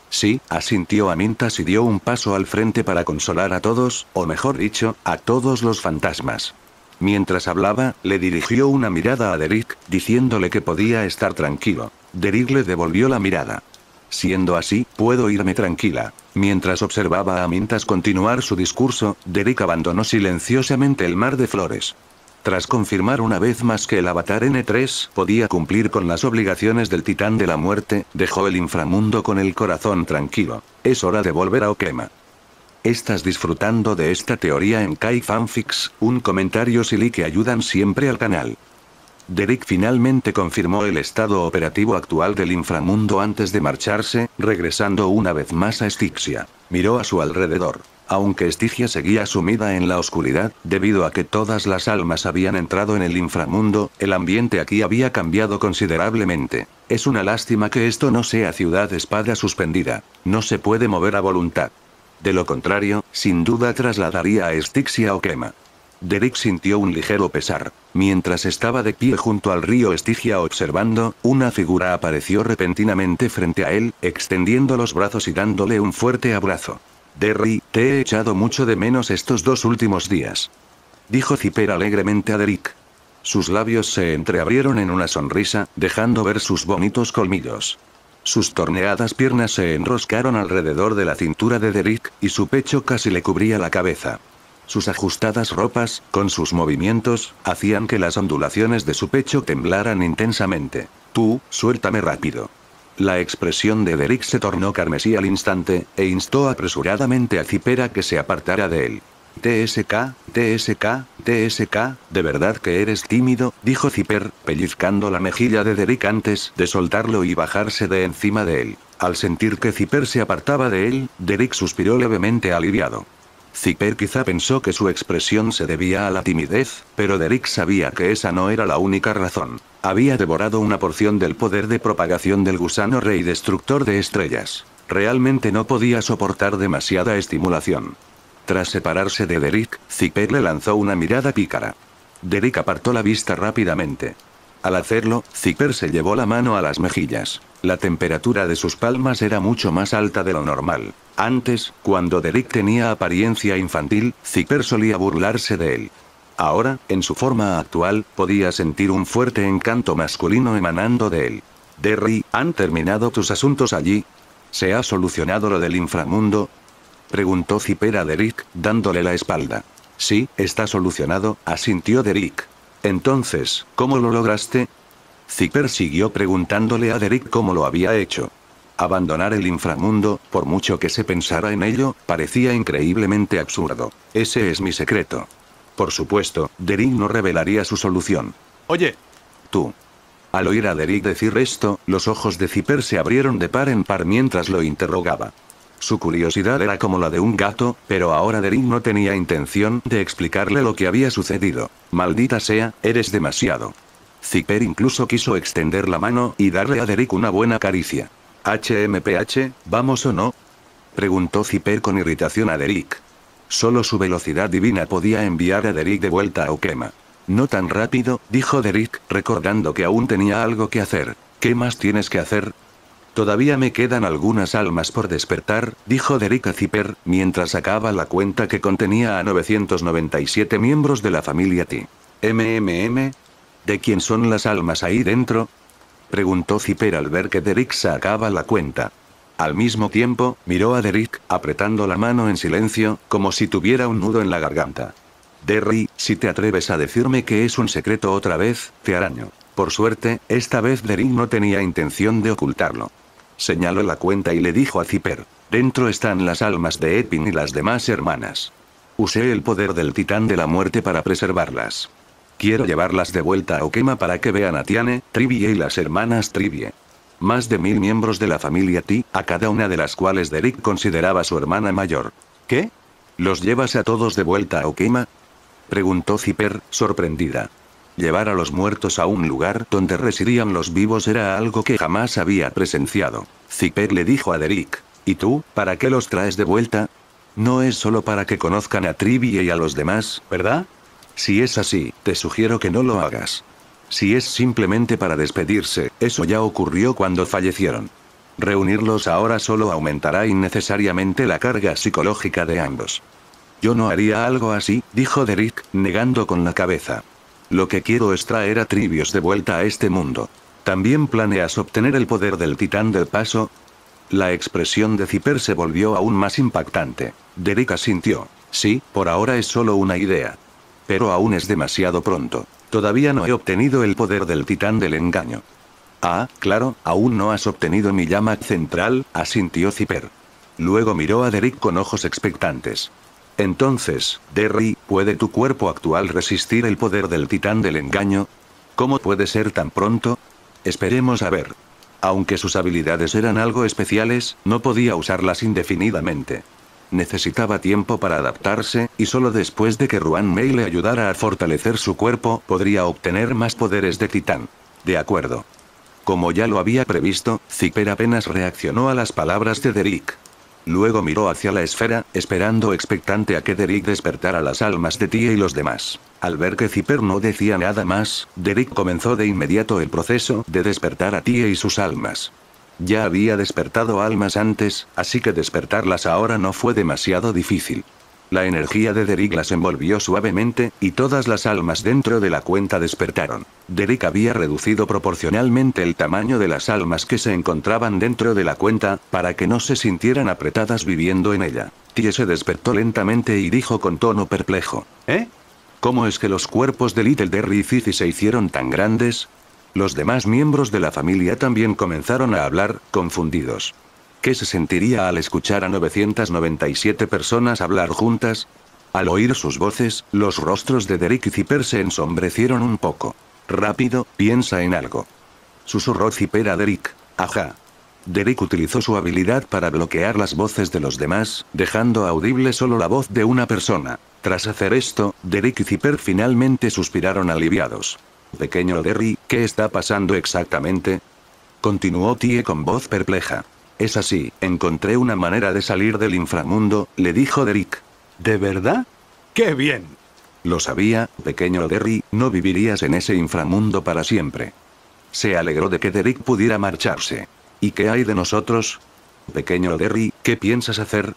Sí, asintió Amintas y dio un paso al frente para consolar a todos, o mejor dicho, a todos los fantasmas. Mientras hablaba, le dirigió una mirada a Derek, diciéndole que podía estar tranquilo. Derek le devolvió la mirada. Siendo así, puedo irme tranquila. Mientras observaba a Amintas continuar su discurso, Derek abandonó silenciosamente el mar de flores. Tras confirmar una vez más que el avatar N3 podía cumplir con las obligaciones del titán de la muerte, dejó el inframundo con el corazón tranquilo. Es hora de volver a Okema. ¿Estás disfrutando de esta teoría en Kai Fanfics? Un comentario silly que ayudan siempre al canal. Derek finalmente confirmó el estado operativo actual del inframundo antes de marcharse, regresando una vez más a Stygia. Miró a su alrededor. Aunque Stygia seguía sumida en la oscuridad, debido a que todas las almas habían entrado en el inframundo, el ambiente aquí había cambiado considerablemente. Es una lástima que esto no sea Ciudad Espada Suspendida. No se puede mover a voluntad. De lo contrario, sin duda trasladaría a Stygia Okema. Derek sintió un ligero pesar. Mientras estaba de pie junto al río Stygia observando, una figura apareció repentinamente frente a él, extendiendo los brazos y dándole un fuerte abrazo. Derry, te he echado mucho de menos estos 2 últimos días. Dijo Zipper alegremente a Derek. Sus labios se entreabrieron en una sonrisa, dejando ver sus bonitos colmillos. Sus torneadas piernas se enroscaron alrededor de la cintura de Derek, y su pecho casi le cubría la cabeza. Sus ajustadas ropas, con sus movimientos, hacían que las ondulaciones de su pecho temblaran intensamente. Tú, suéltame rápido. La expresión de Derek se tornó carmesí al instante, e instó apresuradamente a Zipper a que se apartara de él. TSK, TSK, TSK, ¿de verdad que eres tímido?, dijo Zipper, pellizcando la mejilla de Derek antes de soltarlo y bajarse de encima de él. Al sentir que Zipper se apartaba de él, Derek suspiró levemente aliviado. Zipper quizá pensó que su expresión se debía a la timidez, pero Derek sabía que esa no era la única razón. Había devorado una porción del poder de propagación del gusano rey destructor de estrellas. Realmente no podía soportar demasiada estimulación. Tras separarse de Derek, Zipper le lanzó una mirada pícara. Derek apartó la vista rápidamente. Al hacerlo, Zipper se llevó la mano a las mejillas. La temperatura de sus palmas era mucho más alta de lo normal. Antes, cuando Derek tenía apariencia infantil, Zipper solía burlarse de él. Ahora, en su forma actual, podía sentir un fuerte encanto masculino emanando de él. Derry, ¿han terminado tus asuntos allí? ¿Se ha solucionado lo del inframundo?, preguntó Zipper a Derek, dándole la espalda. Sí, está solucionado, asintió Derek. Entonces, ¿cómo lo lograste? Zipper siguió preguntándole a Derek cómo lo había hecho. Abandonar el inframundo, por mucho que se pensara en ello, parecía increíblemente absurdo. Ese es mi secreto. Por supuesto, Derek no revelaría su solución. Oye, tú. Al oír a Derek decir esto, los ojos de Zipper se abrieron de par en par mientras lo interrogaba. Su curiosidad era como la de un gato, pero ahora Derek no tenía intención de explicarle lo que había sucedido. Maldita sea, eres demasiado. Zipper incluso quiso extender la mano y darle a Derek una buena caricia. ¿HMPH, vamos o no?, preguntó Zipper con irritación a Derek. Solo su velocidad divina podía enviar a Derek de vuelta a Okema. No tan rápido, dijo Derek, recordando que aún tenía algo que hacer. ¿Qué más tienes que hacer? Todavía me quedan algunas almas por despertar, dijo Derek a Zipper, mientras sacaba la cuenta que contenía a 997 miembros de la familia T. ¿De quién son las almas ahí dentro? Preguntó Zipper al ver que Derek sacaba la cuenta. Al mismo tiempo, miró a Derek, apretando la mano en silencio, como si tuviera un nudo en la garganta. Derry, si te atreves a decirme que es un secreto otra vez, te araño. Por suerte, esta vez Derek no tenía intención de ocultarlo. Señaló la cuenta y le dijo a Zipper: dentro están las almas de Epin y las demás hermanas. Usé el poder del titán de la muerte para preservarlas. Quiero llevarlas de vuelta a Okema para que vean a Tiane, Trivie y las hermanas Trivie. Más de 1000 miembros de la familia T, a cada una de las cuales Derek consideraba su hermana mayor. ¿Qué? ¿Los llevas a todos de vuelta a Okema? Preguntó Zipper, sorprendida. Llevar a los muertos a un lugar donde residían los vivos era algo que jamás había presenciado. Zipper le dijo a Derek: ¿y tú, para qué los traes de vuelta? No es solo para que conozcan a Trivie y a los demás, ¿verdad? Si es así, te sugiero que no lo hagas. Si es simplemente para despedirse, eso ya ocurrió cuando fallecieron. Reunirlos ahora solo aumentará innecesariamente la carga psicológica de ambos. Yo no haría algo así, dijo Derek, negando con la cabeza. Lo que quiero es traer a Trivios de vuelta a este mundo. ¿También planeas obtener el poder del titán del paso? La expresión de Zipper se volvió aún más impactante. Derek asintió. Sí, por ahora es solo una idea. Pero aún es demasiado pronto. Todavía no he obtenido el poder del titán del engaño. Ah, claro, aún no has obtenido mi llama central, asintió Zipper. Luego miró a Derek con ojos expectantes. Entonces, Derry, ¿puede tu cuerpo actual resistir el poder del titán del engaño? ¿Cómo puede ser tan pronto? Esperemos a ver. Aunque sus habilidades eran algo especiales, no podía usarlas indefinidamente. Necesitaba tiempo para adaptarse, y solo después de que Ruan Mei le ayudara a fortalecer su cuerpo, podría obtener más poderes de titán. De acuerdo. Como ya lo había previsto, Zipper apenas reaccionó a las palabras de Derek. Luego miró hacia la esfera, esperando expectante a que Derek despertara las almas de Tie y los demás. Al ver que Zipper no decía nada más, Derek comenzó de inmediato el proceso de despertar a Tie y sus almas. Ya había despertado almas antes, así que despertarlas ahora no fue demasiado difícil. La energía de Derek las envolvió suavemente, y todas las almas dentro de la cuenta despertaron. Derek había reducido proporcionalmente el tamaño de las almas que se encontraban dentro de la cuenta, para que no se sintieran apretadas viviendo en ella. Tie se despertó lentamente y dijo con tono perplejo: ¿Eh? ¿Cómo es que los cuerpos de Little Derry y Zizi se hicieron tan grandes? Los demás miembros de la familia también comenzaron a hablar, confundidos. ¿Qué se sentiría al escuchar a 997 personas hablar juntas? Al oír sus voces, los rostros de Derek y Zipper se ensombrecieron un poco. Rápido, piensa en algo. Susurró Zipper a Derek. Ajá. Derek utilizó su habilidad para bloquear las voces de los demás, dejando audible solo la voz de una persona. Tras hacer esto, Derek y Zipper finalmente suspiraron aliviados. Pequeño Derry, ¿qué está pasando exactamente? Continuó Tie con voz perpleja. Es así, encontré una manera de salir del inframundo, le dijo Derek. ¿De verdad? ¡Qué bien! Lo sabía, pequeño Derry, no vivirías en ese inframundo para siempre. Se alegró de que Derek pudiera marcharse. ¿Y qué hay de nosotros? Pequeño Derry, ¿qué piensas hacer?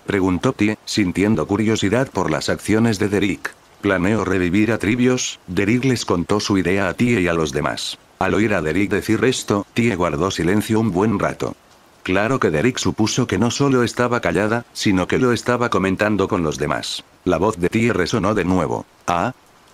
Preguntó Tie, sintiendo curiosidad por las acciones de Derek. Planeo revivir a Trivios, Derek les contó su idea a Tie y a los demás. Al oír a Derek decir esto, Tie guardó silencio un buen rato. Claro que Derek supuso que no solo estaba callada, sino que lo estaba comentando con los demás. La voz de Tie resonó de nuevo. ¿Ah?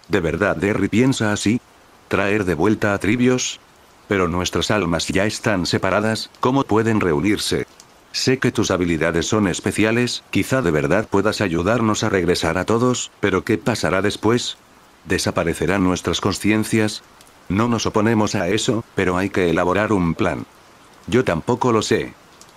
¿De verdad Derry piensa así? ¿Traer de vuelta a Trivios? Pero nuestras almas ya están separadas, ¿cómo pueden reunirse? Sé que tus habilidades son especiales, quizá de verdad puedas ayudarnos a regresar a todos, pero ¿qué pasará después? ¿Desaparecerán nuestras conciencias? No nos oponemos a eso, pero hay que elaborar un plan. Yo tampoco lo sé.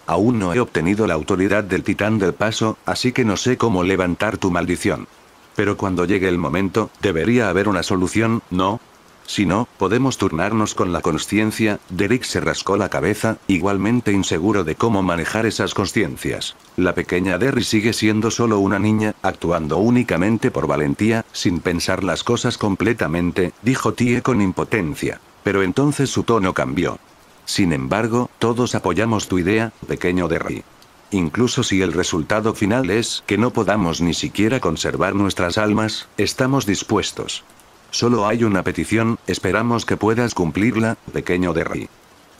Aún no he obtenido la autoridad del titán del paso, así que no sé cómo levantar tu maldición. Pero cuando llegue el momento, debería haber una solución, ¿no? Si no, podemos turnarnos con la consciencia. Derek se rascó la cabeza, igualmente inseguro de cómo manejar esas consciencias. La pequeña Derry sigue siendo solo una niña, actuando únicamente por valentía, sin pensar las cosas completamente, dijo Tie con impotencia. Pero entonces su tono cambió. Sin embargo, todos apoyamos tu idea, pequeño Derry. Incluso si el resultado final es que no podamos ni siquiera conservar nuestras almas, estamos dispuestos. Solo hay una petición, esperamos que puedas cumplirla, pequeño Derry.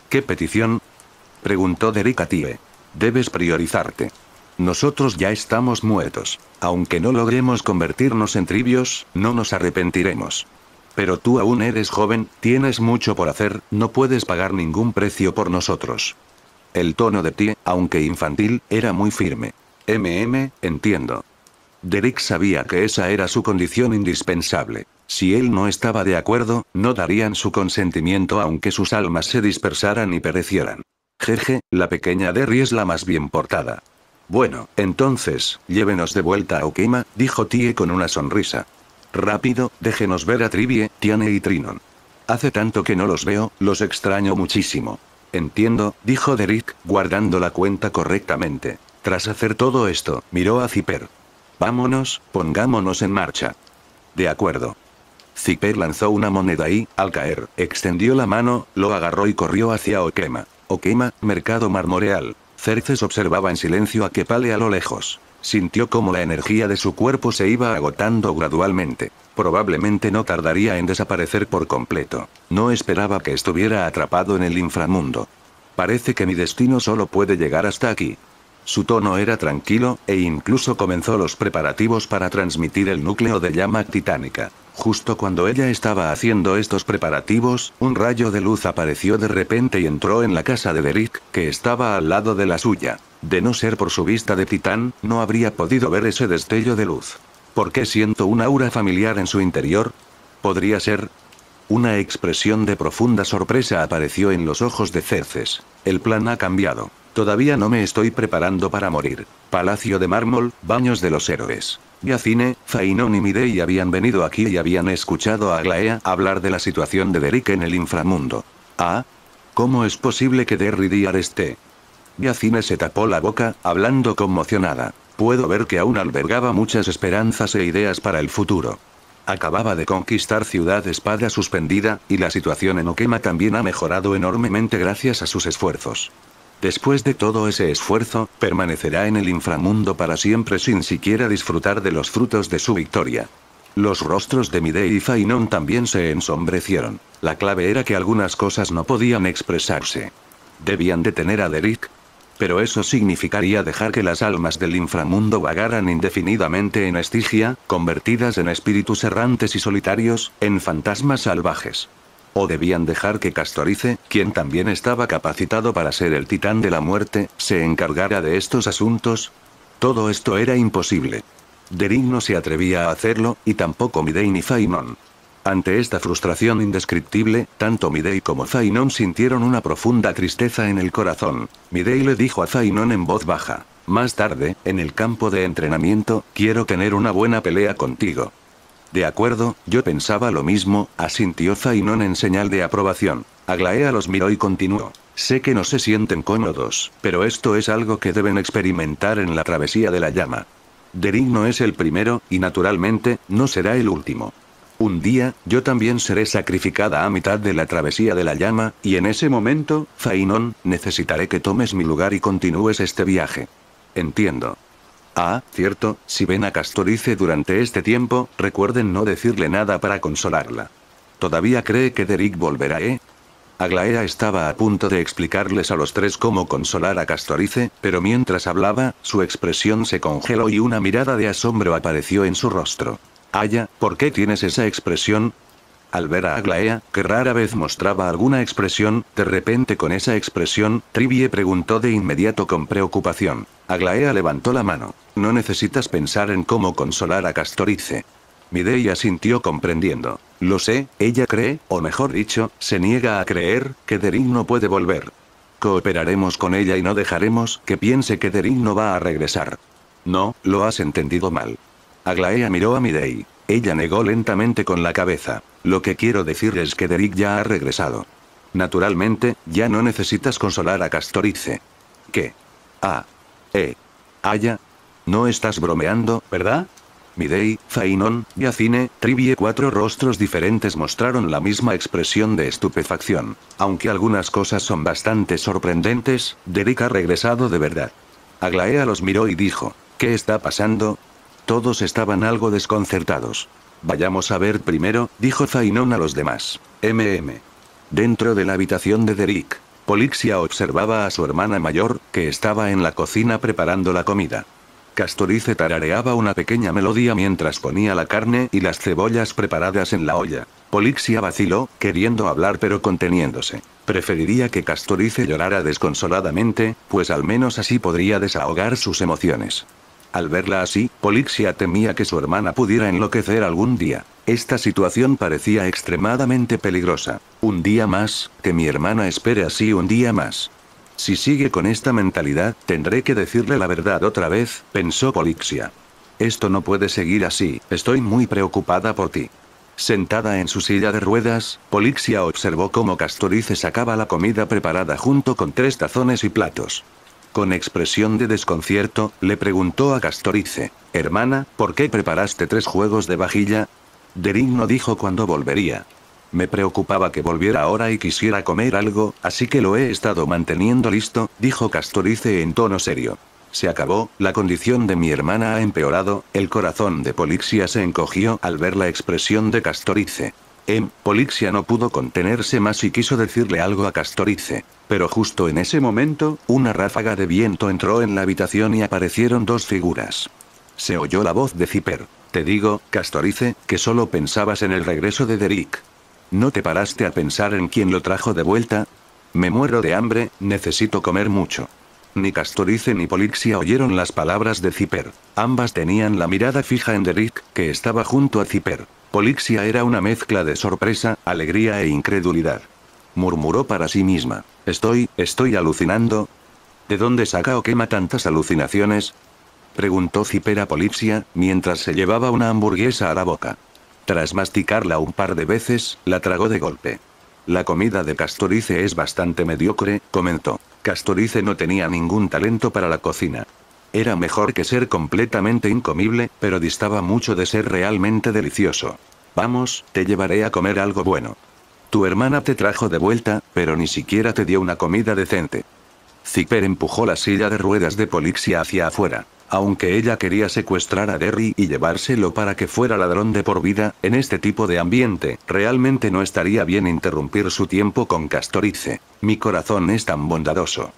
¿Qué petición? Preguntó Derrick a Tie. Debes priorizarte. Nosotros ya estamos muertos. Aunque no logremos convertirnos en trivios, no nos arrepentiremos. Pero tú aún eres joven, tienes mucho por hacer, no puedes pagar ningún precio por nosotros. El tono de Tie, aunque infantil, era muy firme. Entiendo. Derrick sabía que esa era su condición indispensable. Si él no estaba de acuerdo, no darían su consentimiento aunque sus almas se dispersaran y perecieran. Jeje, la pequeña Derry es la más bien portada. Bueno, entonces, llévenos de vuelta a Okima, dijo Tie con una sonrisa. Rápido, déjenos ver a Trivie, Tiane y Trinon. Hace tanto que no los veo, los extraño muchísimo. Entiendo, dijo Derrick, guardando la cuenta correctamente. Tras hacer todo esto, miró a Zipper. Vámonos, pongámonos en marcha. De acuerdo. Zipper lanzó una moneda y, al caer, extendió la mano, lo agarró y corrió hacia Okima. Okima, mercado marmoreal. Cerces observaba en silencio a Kepale a lo lejos. Sintió como la energía de su cuerpo se iba agotando gradualmente. Probablemente no tardaría en desaparecer por completo. No esperaba que estuviera atrapado en el inframundo. Parece que mi destino solo puede llegar hasta aquí. Su tono era tranquilo, e incluso comenzó los preparativos para transmitir el núcleo de llama titánica. Justo cuando ella estaba haciendo estos preparativos, un rayo de luz apareció de repente y entró en la casa de Derrick, que estaba al lado de la suya. De no ser por su vista de titán, no habría podido ver ese destello de luz. ¿Por qué siento un aura familiar en su interior? ¿Podría ser? Una expresión de profunda sorpresa apareció en los ojos de Cerces. El plan ha cambiado. Todavía no me estoy preparando para morir. Palacio de mármol, baños de los héroes. Yacine, Fainon y Midei habían venido aquí y habían escuchado a Aglaea hablar de la situación de Derrick en el inframundo. ¿Ah? ¿Cómo es posible que Derry Diar esté? Yacine se tapó la boca, hablando conmocionada. Puedo ver que aún albergaba muchas esperanzas e ideas para el futuro. Acababa de conquistar Ciudad Espada Suspendida, y la situación en Okima también ha mejorado enormemente gracias a sus esfuerzos. Después de todo ese esfuerzo, permanecerá en el inframundo para siempre sin siquiera disfrutar de los frutos de su victoria. Los rostros de Midei y Fainon también se ensombrecieron. La clave era que algunas cosas no podían expresarse. Debían detener a Derrick. Pero eso significaría dejar que las almas del inframundo vagaran indefinidamente en Estigia, convertidas en espíritus errantes y solitarios, en fantasmas salvajes. O debían dejar que Castorice, quien también estaba capacitado para ser el titán de la muerte, se encargara de estos asuntos. Todo esto era imposible. Derrick no se atrevía a hacerlo, y tampoco Midei ni Fainon. Ante esta frustración indescriptible, tanto Midei como Fainon sintieron una profunda tristeza en el corazón. Midei le dijo a Fainon en voz baja: más tarde, en el campo de entrenamiento, quiero tener una buena pelea contigo. De acuerdo, yo pensaba lo mismo, asintió Fainon en señal de aprobación. Aglaea los miró y continuó. Sé que no se sienten cómodos, pero esto es algo que deben experimentar en la travesía de la llama. Derrick no es el primero, y naturalmente, no será el último. Un día, yo también seré sacrificada a mitad de la travesía de la llama, y en ese momento, Fainon, necesitaré que tomes mi lugar y continúes este viaje. Entiendo. Ah, cierto, si ven a Castorice durante este tiempo, recuerden no decirle nada para consolarla. ¿Todavía cree que Derrick volverá, Aglaea estaba a punto de explicarles a los tres cómo consolar a Castorice, pero mientras hablaba, su expresión se congeló y una mirada de asombro apareció en su rostro. Aya, ¿por qué tienes esa expresión? Al ver a Aglaea, que rara vez mostraba alguna expresión, de repente con esa expresión, Trivie preguntó de inmediato con preocupación. Aglaea levantó la mano. No necesitas pensar en cómo consolar a Castorice. Midei asintió comprendiendo. Lo sé, ella cree, o mejor dicho, se niega a creer, que Derrick no puede volver. Cooperaremos con ella y no dejaremos que piense que Derrick no va a regresar. No, lo has entendido mal. Aglaea miró a Midei. Ella negó lentamente con la cabeza. Lo que quiero decir es que Derrick ya ha regresado. Naturalmente, ya no necesitas consolar a Castorice. ¿Qué? Aya. No estás bromeando, ¿verdad? Midei, Fainon, Yacine, Trivie. 4 rostros diferentes mostraron la misma expresión de estupefacción. Aunque algunas cosas son bastante sorprendentes, Derek ha regresado de verdad. Aglaea los miró y dijo, ¿qué está pasando? Todos estaban algo desconcertados. Vayamos a ver primero, dijo Fainon a los demás. Dentro de la habitación de Derek, Polixia observaba a su hermana mayor, que estaba en la cocina preparando la comida. Castorice tarareaba una pequeña melodía mientras ponía la carne y las cebollas preparadas en la olla. Polixia vaciló, queriendo hablar pero conteniéndose. Preferiría que Castorice llorara desconsoladamente, pues al menos así podría desahogar sus emociones. Al verla así, Polixia temía que su hermana pudiera enloquecer algún día. Esta situación parecía extremadamente peligrosa. Un día más, que mi hermana espere así un día más. Si sigue con esta mentalidad, tendré que decirle la verdad otra vez, pensó Polixia. Esto no puede seguir así, estoy muy preocupada por ti. Sentada en su silla de ruedas, Polixia observó cómo Castorice sacaba la comida preparada junto con 3 tazones y platos. Con expresión de desconcierto, le preguntó a Castorice, hermana, ¿por qué preparaste 3 juegos de vajilla? Derek no dijo cuándo volvería. Me preocupaba que volviera ahora y quisiera comer algo, así que lo he estado manteniendo listo, dijo Castorice en tono serio. Se acabó, la condición de mi hermana ha empeorado. El corazón de Polixia se encogió al ver la expresión de Castorice. Polixia no pudo contenerse más y quiso decirle algo a Castorice. Pero justo en ese momento, una ráfaga de viento entró en la habitación y aparecieron 2 figuras. Se oyó la voz de Zipper. Te digo, Castorice, que solo pensabas en el regreso de Derek. ¿No te paraste a pensar en quién lo trajo de vuelta? Me muero de hambre, necesito comer mucho. Ni Castorice ni Polixia oyeron las palabras de Zipper. Ambas tenían la mirada fija en Derek, que estaba junto a Zipper. Polixia era una mezcla de sorpresa, alegría e incredulidad. Murmuró para sí misma. Estoy alucinando. ¿De dónde saca o quema tantas alucinaciones? Preguntó Zipper a Polixia, mientras se llevaba una hamburguesa a la boca. Tras masticarla un par de veces, la tragó de golpe. La comida de Castorice es bastante mediocre, comentó. Castorice no tenía ningún talento para la cocina. Era mejor que ser completamente incomible, pero distaba mucho de ser realmente delicioso. Vamos, te llevaré a comer algo bueno. Tu hermana te trajo de vuelta, pero ni siquiera te dio una comida decente. Zipper empujó la silla de ruedas de Polixia hacia afuera. Aunque ella quería secuestrar a Derry y llevárselo para que fuera ladrón de por vida, en este tipo de ambiente, realmente no estaría bien interrumpir su tiempo con Castorice. Mi corazón es tan bondadoso.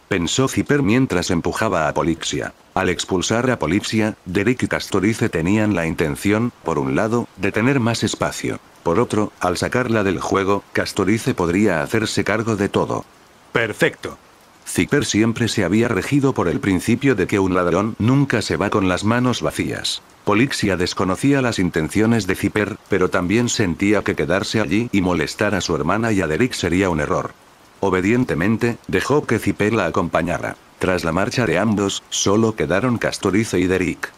Pensó Zipper mientras empujaba a Polixia. Al expulsar a Polixia, Derek y Castorice tenían la intención, por un lado, de tener más espacio. Por otro, al sacarla del juego, Castorice podría hacerse cargo de todo. Perfecto. Zipper siempre se había regido por el principio de que un ladrón nunca se va con las manos vacías. Polixia desconocía las intenciones de Zipper, pero también sentía que quedarse allí y molestar a su hermana y a Derek sería un error. Obedientemente, dejó que Zipper la acompañara. Tras la marcha de ambos, solo quedaron Castorice y Derek.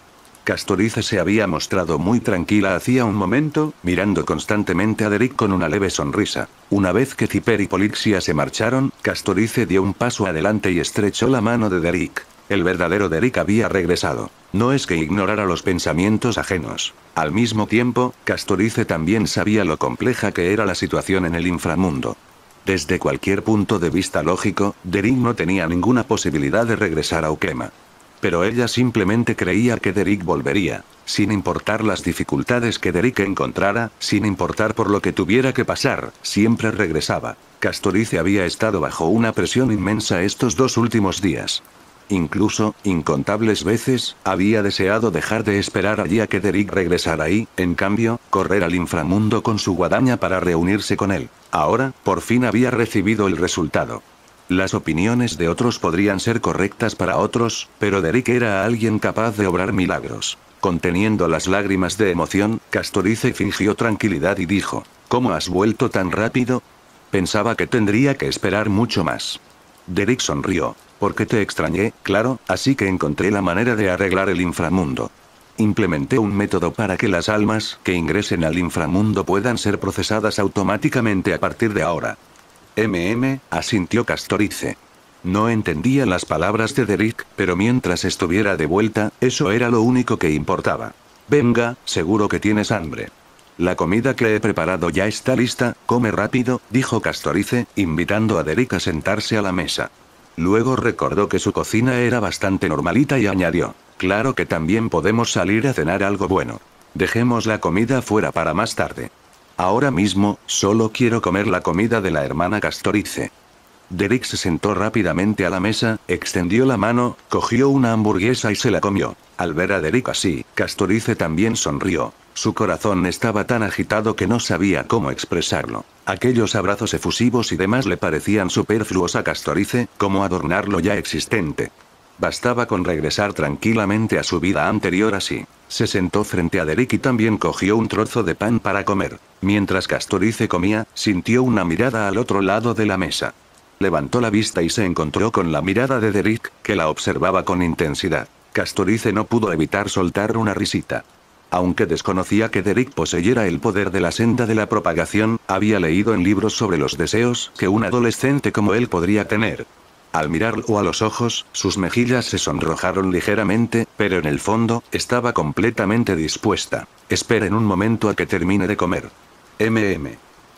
Castorice se había mostrado muy tranquila hacía un momento, mirando constantemente a Derek con una leve sonrisa. Una vez que Zipper y Polixia se marcharon, Castorice dio un paso adelante y estrechó la mano de Derek. El verdadero Derek había regresado. No es que ignorara los pensamientos ajenos. Al mismo tiempo, Castorice también sabía lo compleja que era la situación en el inframundo. Desde cualquier punto de vista lógico, Derek no tenía ninguna posibilidad de regresar a Ukema. Pero ella simplemente creía que Derek volvería. Sin importar las dificultades que Derek encontrara, sin importar por lo que tuviera que pasar, siempre regresaba. Castorice había estado bajo una presión inmensa estos 2 últimos días. Incluso, incontables veces, había deseado dejar de esperar allí a que Derek regresara y, en cambio, correr al inframundo con su guadaña para reunirse con él. Ahora, por fin había recibido el resultado. Las opiniones de otros podrían ser correctas para otros, pero Derek era alguien capaz de obrar milagros. Conteniendo las lágrimas de emoción, Castorice fingió tranquilidad y dijo, ¿cómo has vuelto tan rápido? Pensaba que tendría que esperar mucho más. Derek sonrió. Porque te extrañé, claro, así que encontré la manera de arreglar el inframundo. Implementé un método para que las almas que ingresen al inframundo puedan ser procesadas automáticamente a partir de ahora. Asintió Castorice. No entendía las palabras de Derek, pero mientras estuviera de vuelta, eso era lo único que importaba. Venga, seguro que tienes hambre. La comida que he preparado ya está lista, come rápido, dijo Castorice, invitando a Derek a sentarse a la mesa. Luego recordó que su cocina era bastante normalita y añadió, claro que también podemos salir a cenar algo bueno. Dejemos la comida fuera para más tarde. Ahora mismo, solo quiero comer la comida de la hermana Castorice. Derek se sentó rápidamente a la mesa, extendió la mano, cogió una hamburguesa y se la comió. Al ver a Derek así, Castorice también sonrió. Su corazón estaba tan agitado que no sabía cómo expresarlo. Aquellos abrazos efusivos y demás le parecían superfluos a Castorice, como adornar lo ya existente. Bastaba con regresar tranquilamente a su vida anterior así. Se sentó frente a Derek y también cogió un trozo de pan para comer. Mientras Castorice comía, sintió una mirada al otro lado de la mesa. Levantó la vista y se encontró con la mirada de Derek, que la observaba con intensidad. Castorice no pudo evitar soltar una risita. Aunque desconocía que Derek poseyera el poder de la senda de la propagación, había leído en libros sobre los deseos que un adolescente como él podría tener. Al mirarlo a los ojos, sus mejillas se sonrojaron ligeramente, pero en el fondo, estaba completamente dispuesta. Esperen un momento a que termine de comer.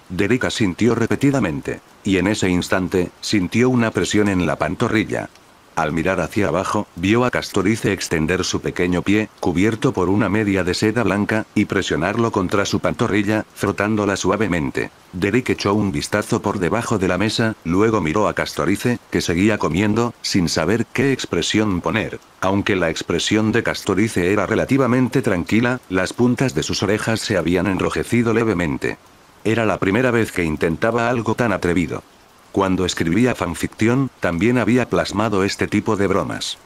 Derek asintió repetidamente. Y en ese instante, sintió una presión en la pantorrilla. Al mirar hacia abajo, vio a Castorice extender su pequeño pie, cubierto por una media de seda blanca, y presionarlo contra su pantorrilla, frotándola suavemente. Derek echó un vistazo por debajo de la mesa, luego miró a Castorice, que seguía comiendo, sin saber qué expresión poner. Aunque la expresión de Castorice era relativamente tranquila, las puntas de sus orejas se habían enrojecido levemente. Era la primera vez que intentaba algo tan atrevido. Cuando escribía fanficción, también había plasmado este tipo de bromas.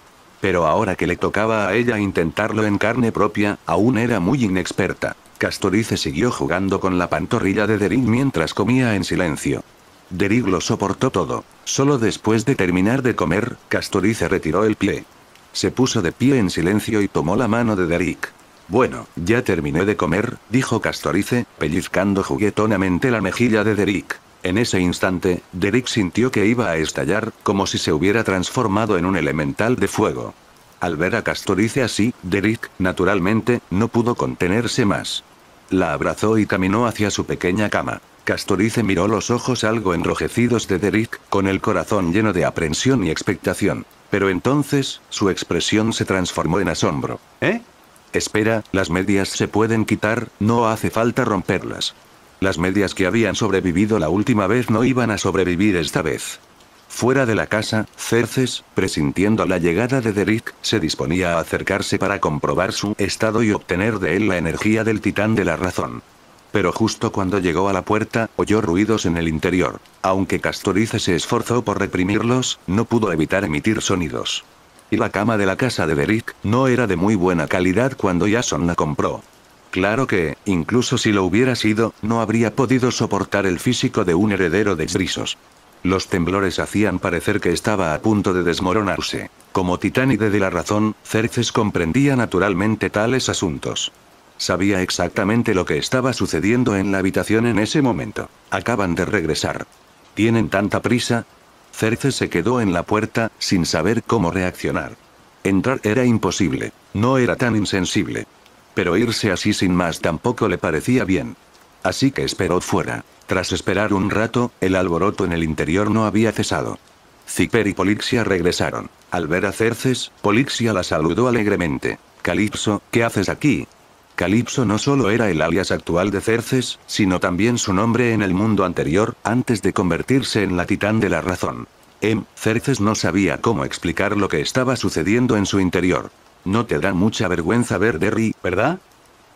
Pero ahora que le tocaba a ella intentarlo en carne propia, aún era muy inexperta. Castorice siguió jugando con la pantorrilla de Derek mientras comía en silencio. Derek lo soportó todo. Solo después de terminar de comer, Castorice retiró el pie. Se puso de pie en silencio y tomó la mano de Derek. Bueno, ya terminé de comer, dijo Castorice, pellizcando juguetonamente la mejilla de Derek. En ese instante, Derek sintió que iba a estallar, como si se hubiera transformado en un elemental de fuego. Al ver a Castorice así, Derek, naturalmente, no pudo contenerse más. La abrazó y caminó hacia su pequeña cama. Castorice miró los ojos algo enrojecidos de Derek, con el corazón lleno de aprensión y expectación. Pero entonces, su expresión se transformó en asombro. ¿Eh? Espera, las medias se pueden quitar, no hace falta romperlas. Las medias que habían sobrevivido la última vez no iban a sobrevivir esta vez. Fuera de la casa, Cerces, presintiendo la llegada de Derek, se disponía a acercarse para comprobar su estado y obtener de él la energía del titán de la razón. Pero justo cuando llegó a la puerta, oyó ruidos en el interior. Aunque Castorice se esforzó por reprimirlos, no pudo evitar emitir sonidos. Y la cama de la casa de Derek no era de muy buena calidad cuando Jason la compró. Claro que, incluso si lo hubiera sido, no habría podido soportar el físico de un heredero de Drisos. Los temblores hacían parecer que estaba a punto de desmoronarse. Como titánide de la razón, Cerces comprendía naturalmente tales asuntos. Sabía exactamente lo que estaba sucediendo en la habitación en ese momento. Acaban de regresar. ¿Tienen tanta prisa? Cerces se quedó en la puerta, sin saber cómo reaccionar. Entrar era imposible. No era tan insensible. Pero irse así sin más tampoco le parecía bien. Así que esperó fuera. Tras esperar un rato, el alboroto en el interior no había cesado. Zipper y Polixia regresaron. Al ver a Cerces, Polixia la saludó alegremente. «Calipso, ¿qué haces aquí?» Calipso no solo era el alias actual de Cerces, sino también su nombre en el mundo anterior, antes de convertirse en la titán de la razón. Cerces no sabía cómo explicar lo que estaba sucediendo en su interior. «No te da mucha vergüenza ver Derry, ¿verdad?»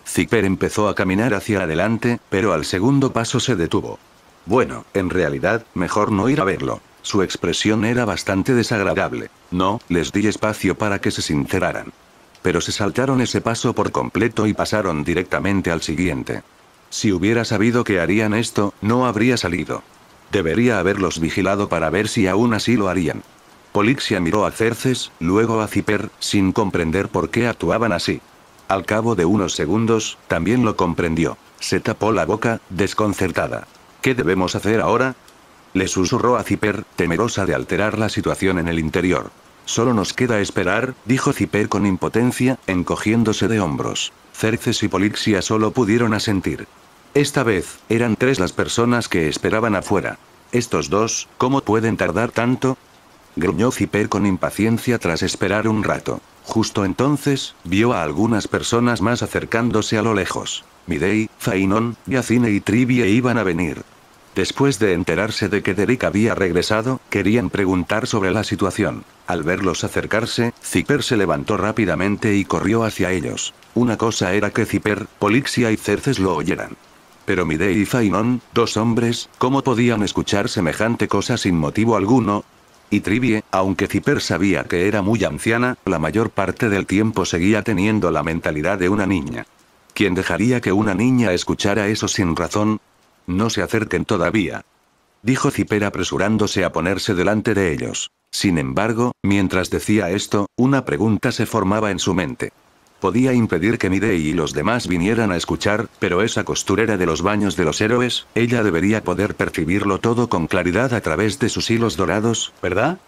Zipper empezó a caminar hacia adelante, pero al segundo paso se detuvo. Bueno, en realidad, mejor no ir a verlo. Su expresión era bastante desagradable. No, les di espacio para que se sinceraran. Pero se saltaron ese paso por completo y pasaron directamente al siguiente. Si hubiera sabido que harían esto, no habría salido. Debería haberlos vigilado para ver si aún así lo harían. Polixia miró a Cerces, luego a Zipper, sin comprender por qué actuaban así. Al cabo de unos segundos, también lo comprendió. Se tapó la boca, desconcertada. ¿Qué debemos hacer ahora?, le susurró a Zipper, temerosa de alterar la situación en el interior. Solo nos queda esperar, dijo Zipper con impotencia, encogiéndose de hombros. Xerxes y Polixia solo pudieron asentir. Esta vez, eran 3 las personas que esperaban afuera. Estos 2, ¿cómo pueden tardar tanto? Gruñó Zipper con impaciencia tras esperar un rato. Justo entonces, vio a algunas personas más acercándose a lo lejos. Midei, Fainon, Yacine y Trivie iban a venir. Después de enterarse de que Derek había regresado, querían preguntar sobre la situación. Al verlos acercarse, Zipper se levantó rápidamente y corrió hacia ellos. Una cosa era que Zipper, Polixia y Xerxes lo oyeran. Pero Midei y Fainon, 2 hombres, ¿cómo podían escuchar semejante cosa sin motivo alguno? Y Trivie, aunque Zipper sabía que era muy anciana, la mayor parte del tiempo seguía teniendo la mentalidad de una niña. ¿Quién dejaría que una niña escuchara eso sin razón? No se acerquen todavía, dijo Zipper apresurándose a ponerse delante de ellos. Sin embargo, mientras decía esto, una pregunta se formaba en su mente. Podía impedir que Midei y los demás vinieran a escuchar, pero esa costurera de los baños de los héroes, ella debería poder percibirlo todo con claridad a través de sus hilos dorados, ¿verdad?